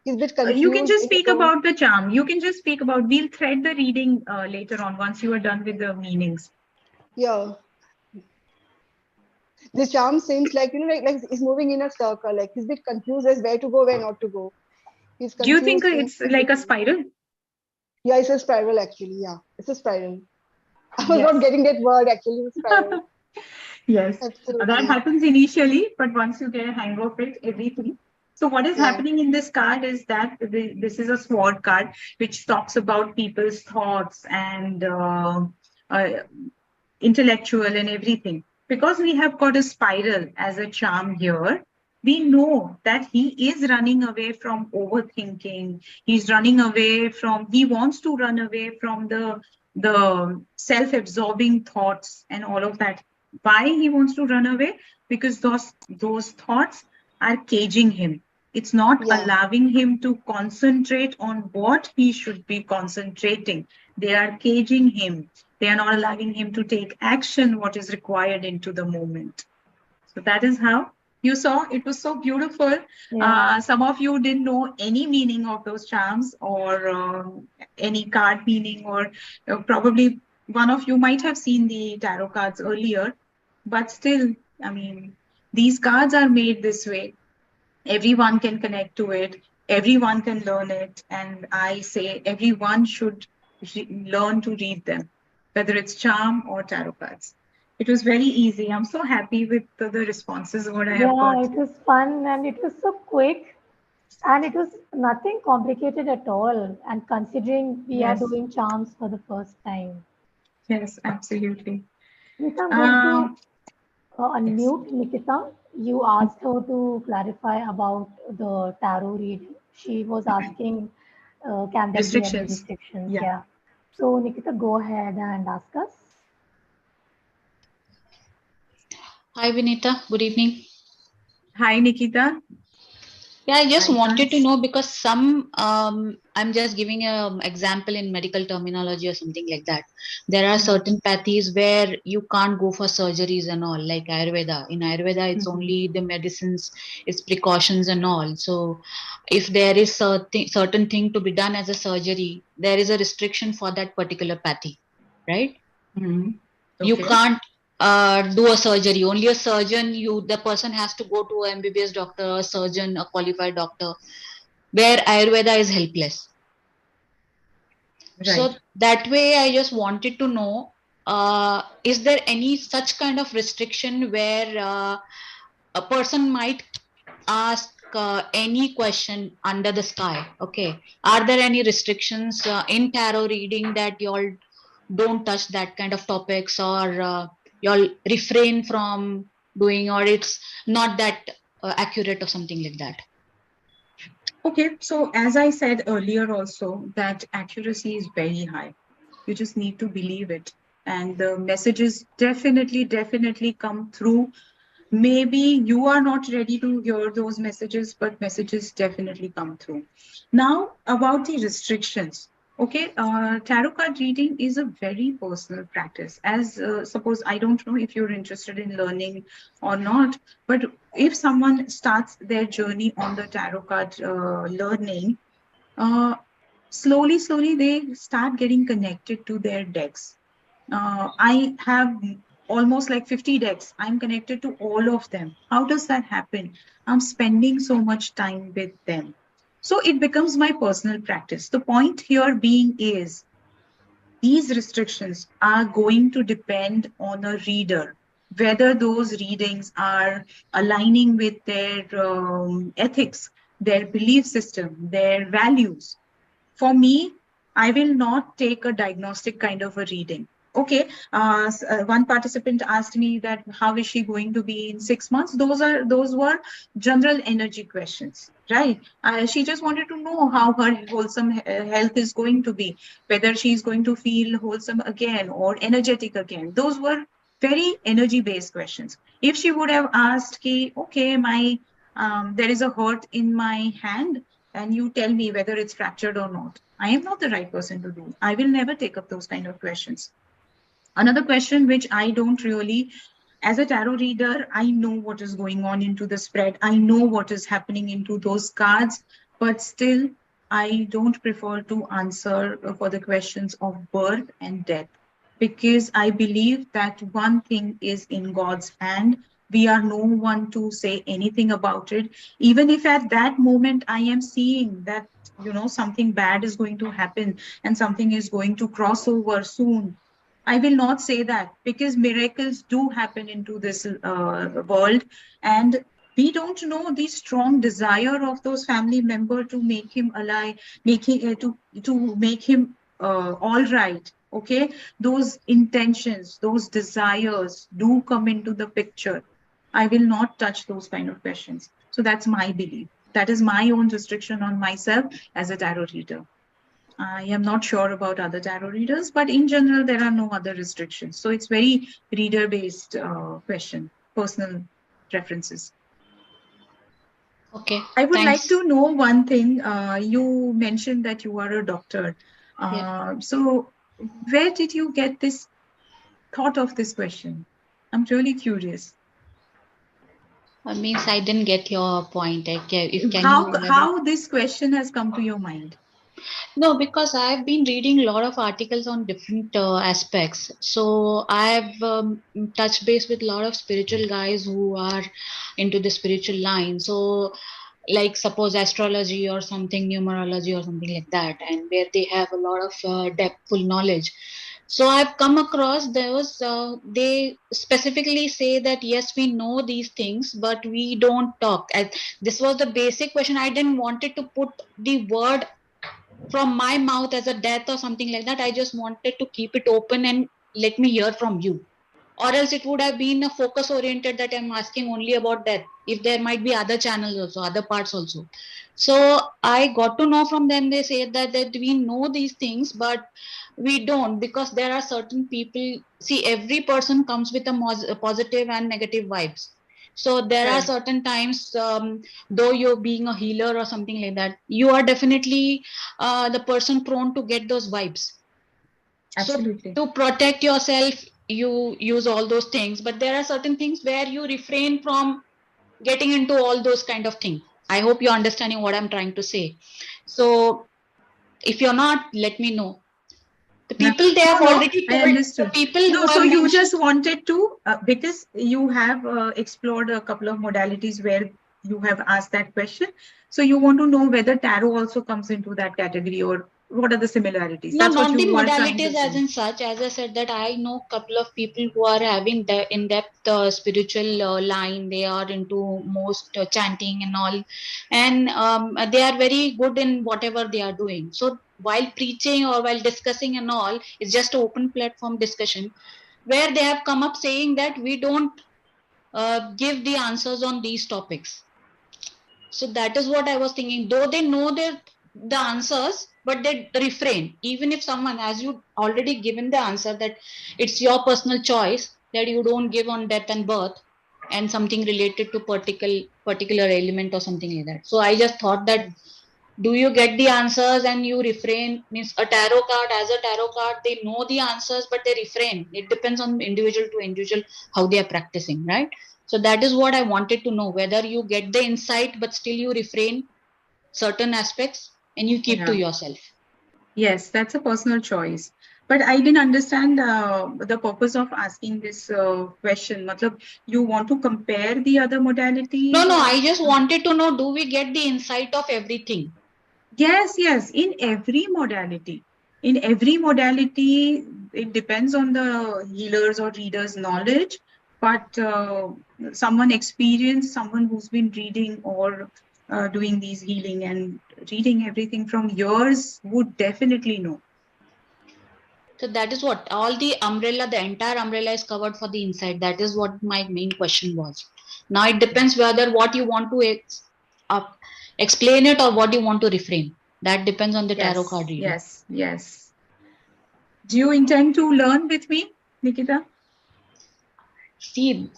He's a bit You can confused just in his speak own. about the charm. You can just speak about, we'll thread the reading later on once you are done with the meanings. Yeah. This charm seems like like he's moving in a circle. Like he's a bit confused as where to go, where not to go. He's Do you think confused it's in like a between. spiral? Yeah, it's a spiral actually. Yeah, it's a spiral. I was Yes. not getting that word actually, spiral. Yes. That Absolutely. happens initially, but once you get a hang of it, everything. So what is Yeah. happening in this card is that this is a sword card, which talks about people's thoughts and uh, intellectual and everything. Because we have got a spiral as a charm here, we know that he is running away from overthinking. He's running away from, he wants to run away from the self-absorbing thoughts and all of that. Why he wants to run away? Because those thoughts are caging him. It's not Yeah. allowing him to concentrate on what he should be concentrating. They are caging him. They are not allowing him to take action, what is required into the moment. So that is how you saw. It was so beautiful. Yeah. Some of you didn't know any meaning of those charms or any card meaning, or probably one of you might have seen the tarot cards earlier, but still, I mean, these cards are made this way. Everyone can connect to it. Everyone can learn it. And I say everyone should learn to read them, whether it's charm or tarot cards. It was very easy. I'm so happy with the responses what I have Yeah, got. it was fun and it was so quick and it was nothing complicated at all. And considering we are Yes, doing charms for the first time, yes, absolutely. Nikita, I'm going Uh, to yes. unmute Nikita. You asked her to clarify about the tarot reading. She was asking, can there be any Restrictions. restrictions? Yeah. Yeah. So, Nikita, go ahead and ask us. Hi, Binita. Good evening. Hi, Nikita. Yeah, I just I wanted to can't. know because I'm just giving an example in medical terminology or something like that. There are Mhm, certain pathies where you can't go for surgeries and all, like Ayurveda. In Ayurveda, it's mhm. only the medicines, it's precautions and all. So, if there is certain thing to be done as a surgery, there is a restriction for that particular pathy, right? Mhm. You Okay. can't do a surgery. Only a surgeon, the person has to go to a MBBS doctor, a surgeon, a qualified doctor, where Ayurveda is helpless. Right. So that way, I just wanted to know, is there any such kind of restriction where a person might ask any question under the sky? Okay. Are there any restrictions in tarot reading that y'all don't touch that kind of topics, or y'all refrain from doing, or it's not that accurate or something like that? Okay. So as I said earlier also, that accuracy is very high. You just need to believe it. And the messages definitely come through. Maybe you are not ready to hear those messages, but messages definitely come through. Now, about the restrictions. Okay, tarot card reading is a very personal practice. As suppose, I don't know if you're interested in learning or not, but if someone starts their journey on the tarot card learning, uh, slowly they start getting connected to their decks. I have almost like 50 decks. I'm connected to all of them. How does that happen? I'm spending so much time with them. So it becomes my personal practice. The point here being is these restrictions are going to depend on a reader, whether those readings are aligning with their ethics, their belief system, their values. For me, I will not take a diagnostic kind of a reading. Okay, one participant asked me that how is she going to be in 6 months. Those were general energy questions, right? She just wanted to know how her wholesome health is going to be, whether she's going to feel wholesome again or energetic again. Those were very energy based questions. If she would have asked, okay, my there is a hurt in my hand, and you tell me whether it's fractured or not, I am not the right person to do. I will never take up those kind of questions. Another question which I don't really, as a tarot reader, I know what is going on into the spread. I know what is happening into those cards, but still, I don't prefer to answer for the questions of birth and death, because I believe that one thing is in God's hand. We are no one to say anything about it. Even if at that moment I am seeing that, something bad is going to happen and something is going to cross over soon, I will not say that, because miracles do happen into this world, and we don't know the strong desire of those family member to make him alive, making to make him all right. Okay, those intentions, those desires do come into the picture. I will not touch those kind of questions. So that's my belief. That is my own restriction on myself as a tarot reader. I am not sure about other tarot readers, but in general, there are no other restrictions. So it's very reader-based question, personal preferences. Okay, I would like thanks. to know one thing. You mentioned that you are a doctor. Yeah. So where did you get this thought of this question? I'm really curious. Means I didn't get your point. If can How you elaborate? how this question has come to your mind? No, because I've been reading a lot of articles on different aspects. So I've touched base with a lot of spiritual guys who are into the spiritual line. So, like suppose astrology or something, numerology or something like that, and where they have a lot of depthful knowledge. So I've come across those. They specifically say that yes, we know these things, but we don't talk. This was the basic question. I didn't wanted to put the word from my mouth as a death or something like that. I just wanted to keep it open and let me hear from you. Or else it would have been a focus oriented that I'm asking only about death. If there might be other channels also, other parts also. So I got to know from them, they say that we know these things, but we don't, because there are certain people. See, every person comes with a positive and negative vibes. So there are Right. certain times, though you're being a healer or something like that, you are definitely the person prone to get those vibes. So Absolutely. to protect yourself, you use all those things, but there are certain things where you refrain from getting into all those kind of things. I hope you're understanding what I'm trying to say. So if you're not, let me know. The No, people they no, have no, already I told, the understood. people No, who so have you mentioned. just wanted to, because you have explored a couple of modalities where you have asked that question. So you want to know whether tarot also comes into that category, or what are the similarities? No, That's what not the you are trying to modalities as say. in such. As I said, that I know a couple of people who are having the in-depth spiritual line. They are into most chanting and all, and they are very good in whatever they are doing. So while preaching or while discussing and all, it's just an open platform discussion where they have come up saying that we don't give the answers on these topics. So that is what I was thinking. Though they know the answers, but they refrain. Even if someone, as you already given the answer, that it's your personal choice that you don't give on death and birth and something related to particular element or something like that. So I just thought that, do you get the answers and you refrain? Means a tarot card, as a tarot card, they know the answers, but they refrain. It depends on individual to individual how they are practicing, right? So that is what I wanted to know, whether you get the insight, but still you refrain certain aspects and you keep to Yeah. yourself. Yes, that's a personal choice. But I didn't understand the purpose of asking this question. Matlab, you want to compare the other No, modalities, no, or? I just wanted to know, do we get the insight of everything? Yes, yes. In every modality, it depends on the healer's or reader's knowledge. But someone experienced, someone who's been reading or doing these healing and reading everything from years would definitely know. So that is what all the umbrella, the entire umbrella is covered for the inside. That is what my main question was. Now it depends whether what you want to uh, explain it or what you want to refrain. That depends on the tarot card Yes, reader. yes, yes. Do you intend to learn with me, Nikita? See,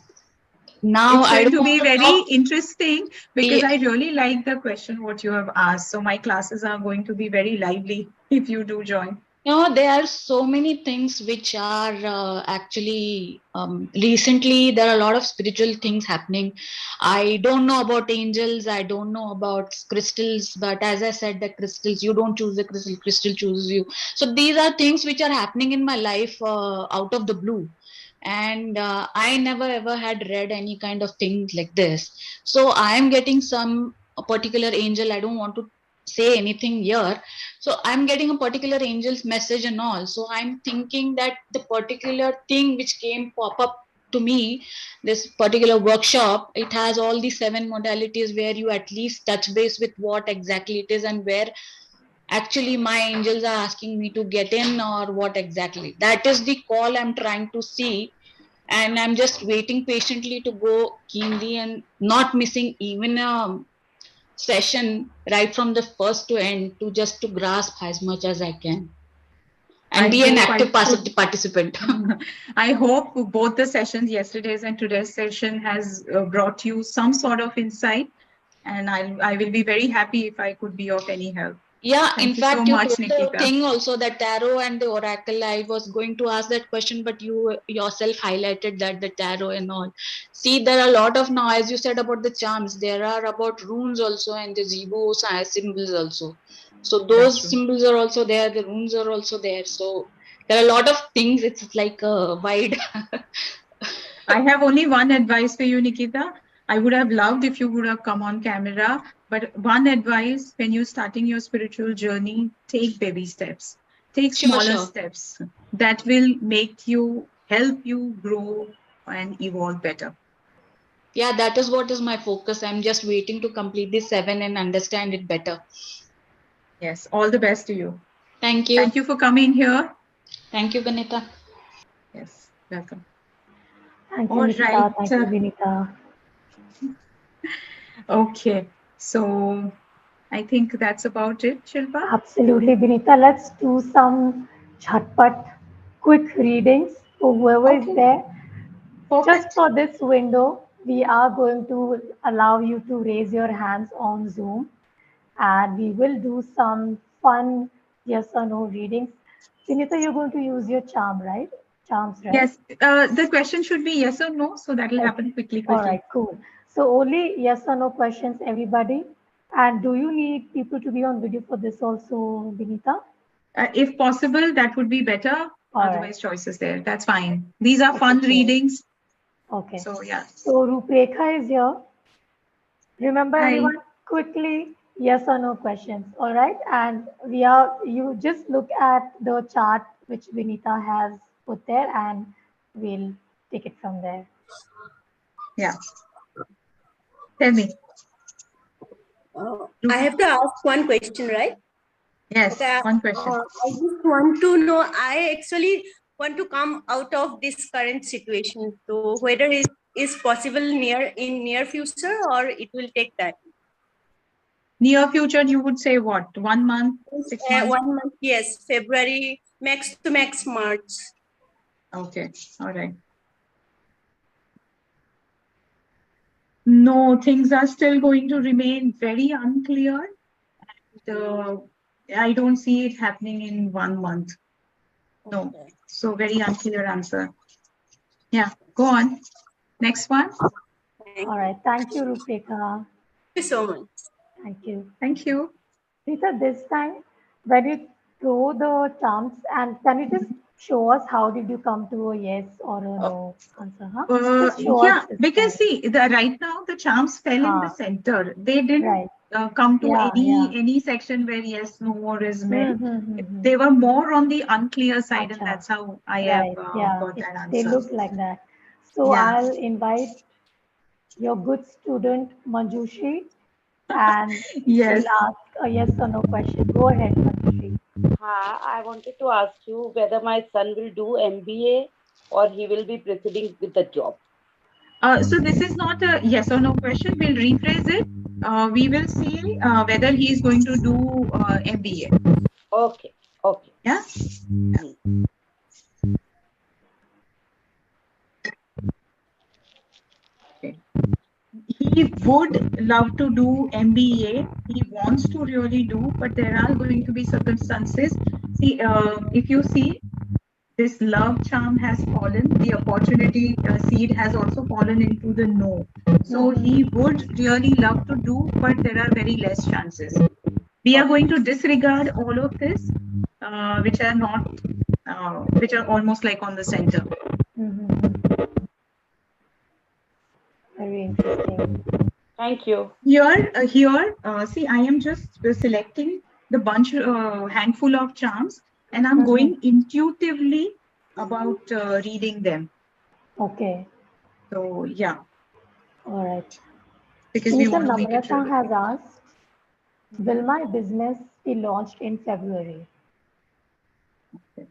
now It's I going don't to want be to very talk. interesting because Yeah, I really like the question what you have asked. So my classes are going to be very lively if you do join. there are so many things which are actually recently there are a lot of spiritual things happening. I don't know about angels, I don't know about crystals, but as I said, the crystals, you don't choose the crystal, crystal chooses you. So these are things which are happening in my life out of the blue, and I never ever had read any kind of thing like this. So I am getting some a particular angel, I don't want to say anything here. So I'm getting a particular angel's message and all. So I'm thinking that the particular thing which came pop up to me, this particular workshop, it has all the 7 modalities where you at least touch base with what exactly it is and where actually my angels are asking me to get in or what exactly. That is the call I'm trying to see, and I'm just waiting patiently to go keenly and not missing even a session right from the first to end, to just to grasp as much as I can and I be an hope I active could. participant. I hope both the sessions, yesterday's and today's session, has brought you some sort of insight, and I will be very happy if I could be of any help. Yeah, in Thank you so fact, you much, told the Nikita. thing also that tarot and the oracle. I was going to ask that question, but you yourself highlighted that the tarot and all. See, there are a lot of now, as you said about the charms, there are about runes also and the Zibo symbols also. So That's those true. symbols are also there, the runes are also there. So there are a lot of things. It's like a wide. I have only one advice for you, Nikita. I would have loved if you would have come on camera. But one advice when you're starting your spiritual journey, take baby steps, take Sure, smaller sure. steps that will make you help you grow and evolve better. Yeah, that is what is my focus. I'm just waiting to complete this 7 and understand it better. Yes, all the best to you. Thank you. Thank you for coming here. Thank you, Binita. Yes, welcome. Thank you, All right. Nikita. Thank you, Vinita. Okay. So I think that's about it, Shilpa. Absolutely, Vinita. Let's do some chatpat quick readings for whoever is Okay, there. Just perfect. for this window, we are going to allow you to raise your hands on Zoom, and we will do some fun yes or no readings. Binita, you're going to use your charm, right? Charms, right? Yes, the question should be yes or no, so that will Okay. happen quickly. All right, cool. So only yes or no questions, everybody. And do you need people to be on video for this also, Binita? If possible, that would be better. All right. Otherwise, choices there. That's fine. These are Okay, fun cool. readings. Okay. So yeah. So Ruprekha is here. Remember, Hi. everyone, quickly yes or no questions. All right. And you just look at the chart which Binita has put there, and we'll take it from there. Yeah. Tell me. I have to ask one question, right? Yes, Okay. one question. I just want to know, I actually want to come out of this current situation. So whether it is possible in near future or it will take time. Near future, you would say what? 1 month, 6 months? 1 month, yes. February, max to max March. Okay, all right. No, things are still going to remain very unclear. I don't see it happening in 1 month. No. Okay. So very unclear answer. Yeah, go on. Next one. All right. Thank you, Ruprekha. Thank you so much. Thank you. Thank you. Rita, this time, when you throw the charms, and can you just show us how did you come to a yes or a no answer? Huh? Just show Yeah, us this because time. see, right now the charms fell in the center. They didn't Right. come to Yeah, any section where yes, no, or is met. Mm-hmm. They were more on the unclear side, and Acha. that's how I Right. have Yeah. got that They answer. look like that. So Yeah. I'll invite your good student Manjushri, and Yes. she'll ask a yes or no question. Go ahead, Manjushri. I wanted to ask you whether my son will do MBA or he will be proceeding with the job. So this is not a yes or no question. We'll rephrase it. We will see whether he is going to do MBA. Okay. Okay. Yeah. Okay. He would love to do MBA. He wants to really do, but there are going to be circumstances. See, if you see, this love charm has fallen. The opportunity seed has also fallen into the no. So he would really love to do, but there are very less chances. We are going to disregard all of this, which are not, which are almost like on the center. Very interesting. Thank you. Here, see, I am just selecting the bunch, handful of charms, and I'm going intuitively about reading them. Okay. So yeah. All right. Because we want to make it Namrata really has asked, will my business be launched in February? Okay.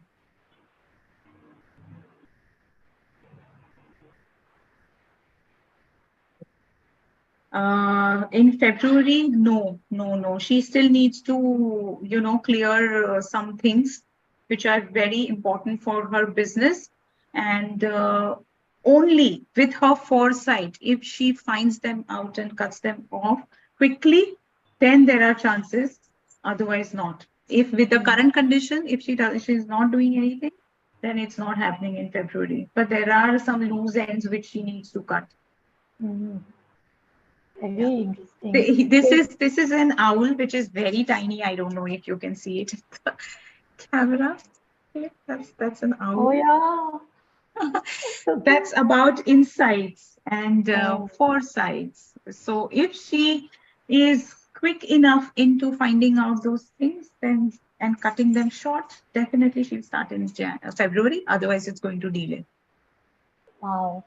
In February, no. She still needs to, clear some things which are very important for her business. And only with her foresight, if she finds them out and cuts them off quickly, then there are chances. Otherwise, not. If with the current condition, if she's not doing anything, then it's not happening in February. But there are some loose ends which she needs to cut. Very interesting. This is an owl which is very tiny. I don't know if you can see it in the camera. Okay, that's an owl. Oh yeah. That's about insights and foresights. So if she is quick enough into finding out those things, then and cutting them short, definitely she'll start in February. Otherwise, it's going to delay. Wow.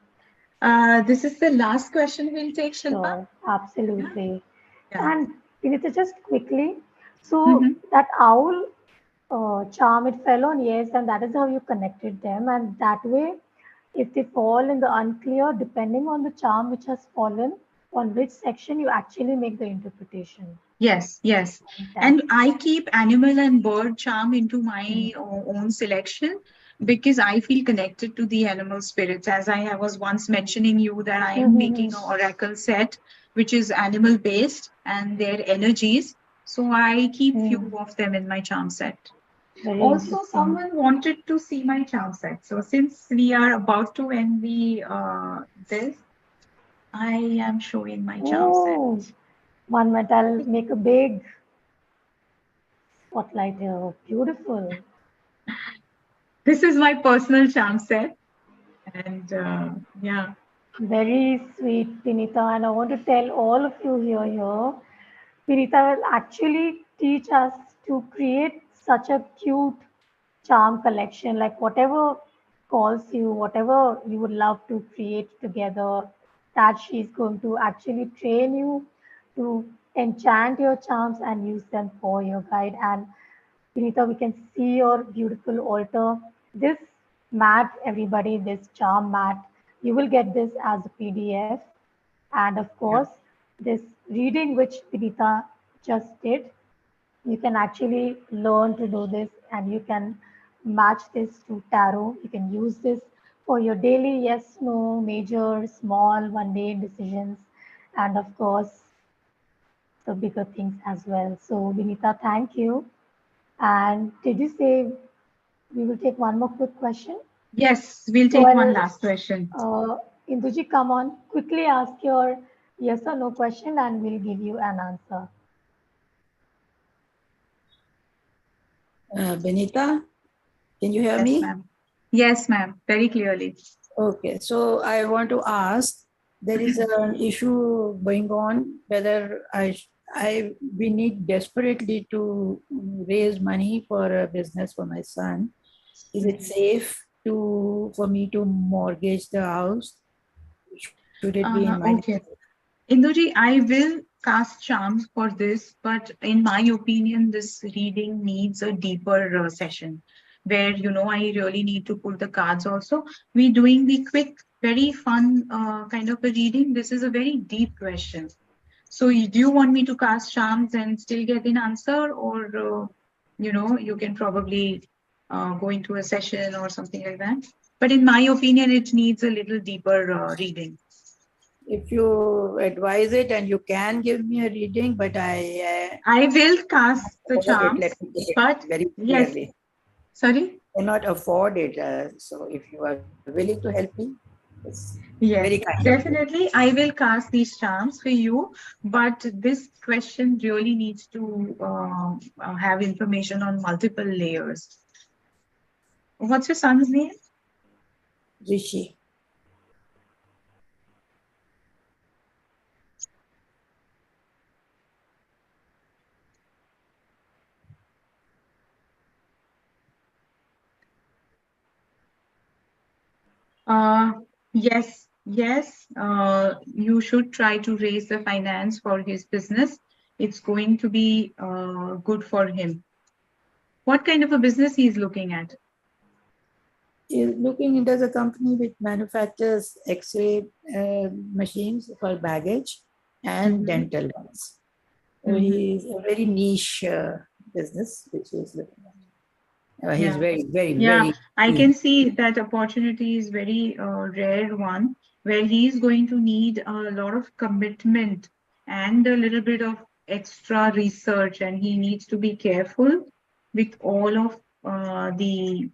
This is the last question we'll take, Shilpa. Sure, absolutely. Yeah. And Vinita, just quickly, so that owl charm, it fell on yes, and that is how you connected them. And that way, if they fall in the unclear, depending on the charm which has fallen, on which section you actually make the interpretation. Yes. And I keep animal and bird charm into my own selection because I feel connected to the animal spirits. As I was once mentioning you that I am making an oracle set, which is animal based and their energies. So I keep few of them in my charm set. Very Also, interesting. someone wanted to see my charm set. So since we are about to end the this, I am showing my charm Oh, set. 1 minute, I'll make a big spotlight here. Beautiful. This is my personal charm set, and yeah. Very sweet, Binita. And I want to tell all of you here, Binita will actually teach us to create such a cute charm collection, like whatever calls you, whatever you would love to create together, that she's going to actually train you to enchant your charms and use them for your guide. And Vinita, we can see your beautiful altar. This mat, everybody, this charm mat, you will get this as a PDF. And of course, this reading which Vinita just did, you can actually learn to do this and you can match this to tarot. You can use this for your daily yes, no, major, small, one day decisions, and of course, the bigger things as well. So, Vinita, thank you. And did you say we will take one more quick question? Yes, we'll So take one I'll, last question. Induji, come on, quickly ask your yes or no question and we'll give you an answer. Benita, can you hear Yes, me? ma'am. Yes, ma'am. Very clearly. Okay, so I want to ask, there is an issue going on whether we need desperately to raise money for a business for my son. Is it safe for me to mortgage the house? Should it be in my Okay. Induji, I will cast charms for this, but in my opinion, this reading needs a deeper session where, I really need to pull the cards also. We're doing the quick, very fun kind of a reading. This is a very deep question. So do you want me to cast charms and still get an answer, or, you can probably go into a session or something like that? But in my opinion, it needs a little deeper reading. If you advise it and you can give me a reading, but I will cast the charms, let me put it but very yes. clearly. Sorry? I cannot afford it. So if you are willing to help me, it's Yes, very kind of you. definitely. I will cast these charms for you, but this question really needs to have information on multiple layers. What's your son's name? Rishi. Yes, yes. You should try to raise the finance for his business. It's going to be good for him. What kind of a business he is looking at? He's looking into a company which manufactures X-ray machines for baggage and dental ones. So he's a very niche business which he's looking at. He's very, very. I can see that opportunity is very rare one where he's going to need a lot of commitment and a little bit of extra research, and he needs to be careful with all of the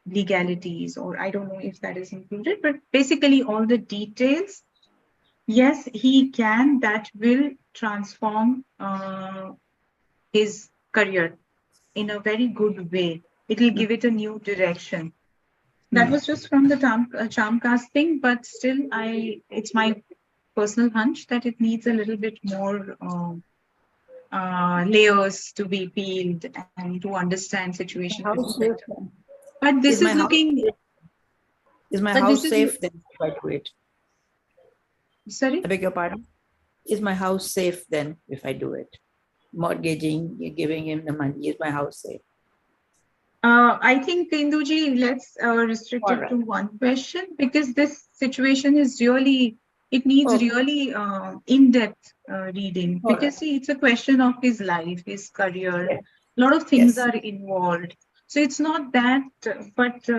legalities, or I don't know if that is included, but basically all the details. Yes, he can. That will transform his career in a very good way. It will give it a new direction. That was just from the charm casting, but still, it's my personal hunch that it needs a little bit more layers to be peeled and to understand situation. But this is looking. Is my house safe then if I do it? Sorry? I beg your pardon? Is my house safe then if I do it? Mortgaging, giving him the money, is my house safe? I think, Induji, let's restrict it to one question, because this situation is really, it needs really in-depth reading. Because see, it's a question of his life, his career. A lot of things are involved. So it's not that, but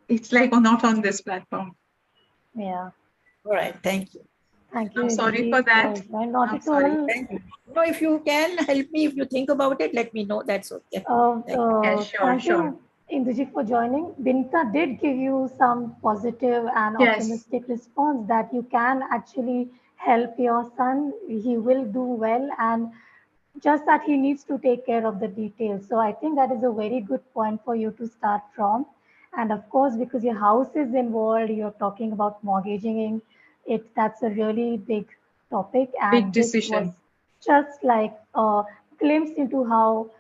it's like not on this platform. Yeah. All right, thank you. Thank you, I'm sorry Induji, for that. joining. Not I'm at sorry. all. Thank you. No, if you can help me, if you think about it, let me know. That's okay. Thank you. Yeah, sure, Thank sure. you, Induji, for joining. Binta did give you some positive and Yes, optimistic response that you can actually help your son. He will do well, and just that he needs to take care of the details. So I think that is a very good point for you to start from. And of course, because your house is involved, you're talking about mortgaging it. That's a really big topic, big and this was decision. just like a glimpse into how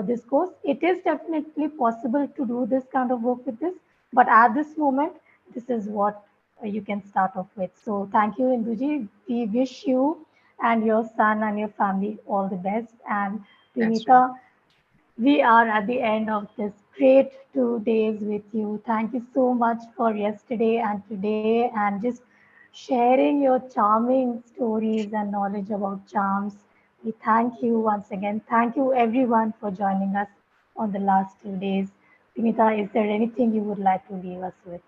this goes. It is definitely possible to do this kind of work with this, but at this moment, this is what you can start off with. So thank you, Induji. We wish you and your son and your family all the best. And That's right. Binita, we are at the end of this great 2 days with you. Thank you so much for yesterday and today, and just sharing your charming stories and knowledge about charms. We thank you once again. Thank you, everyone, for joining us on the last 2 days. Binita, is there anything you would like to leave us with?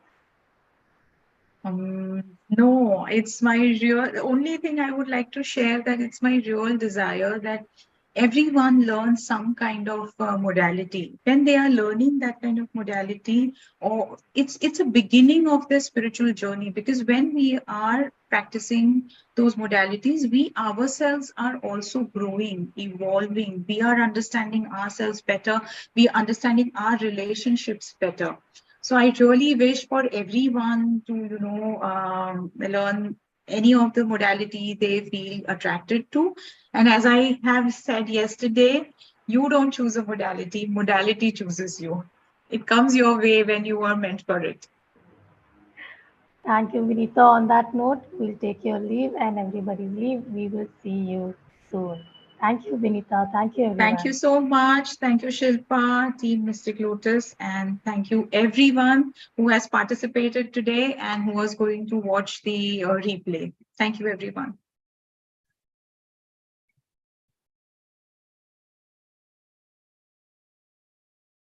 No, it's my real, the only thing I would like to share that it's my real desire that everyone learns some kind of modality. When they are learning that kind of modality, or it's a beginning of their spiritual journey, because when we are practicing those modalities, we ourselves are also growing, evolving. We are understanding ourselves better. We are understanding our relationships better. So I really wish for everyone to, learn any of the modality they feel attracted to. And as I have said yesterday, you don't choose a modality, modality chooses you. It comes your way when you are meant for it. Thank you, Vinita. On that note, we'll take your leave and everybody's leave. We will see you soon. Thank you, Vinita. Thank you, Thank you everyone. so much. Thank you, Shilpa, Team Mystic Lotus, and thank you everyone who has participated today and who was going to watch the replay. Thank you, everyone.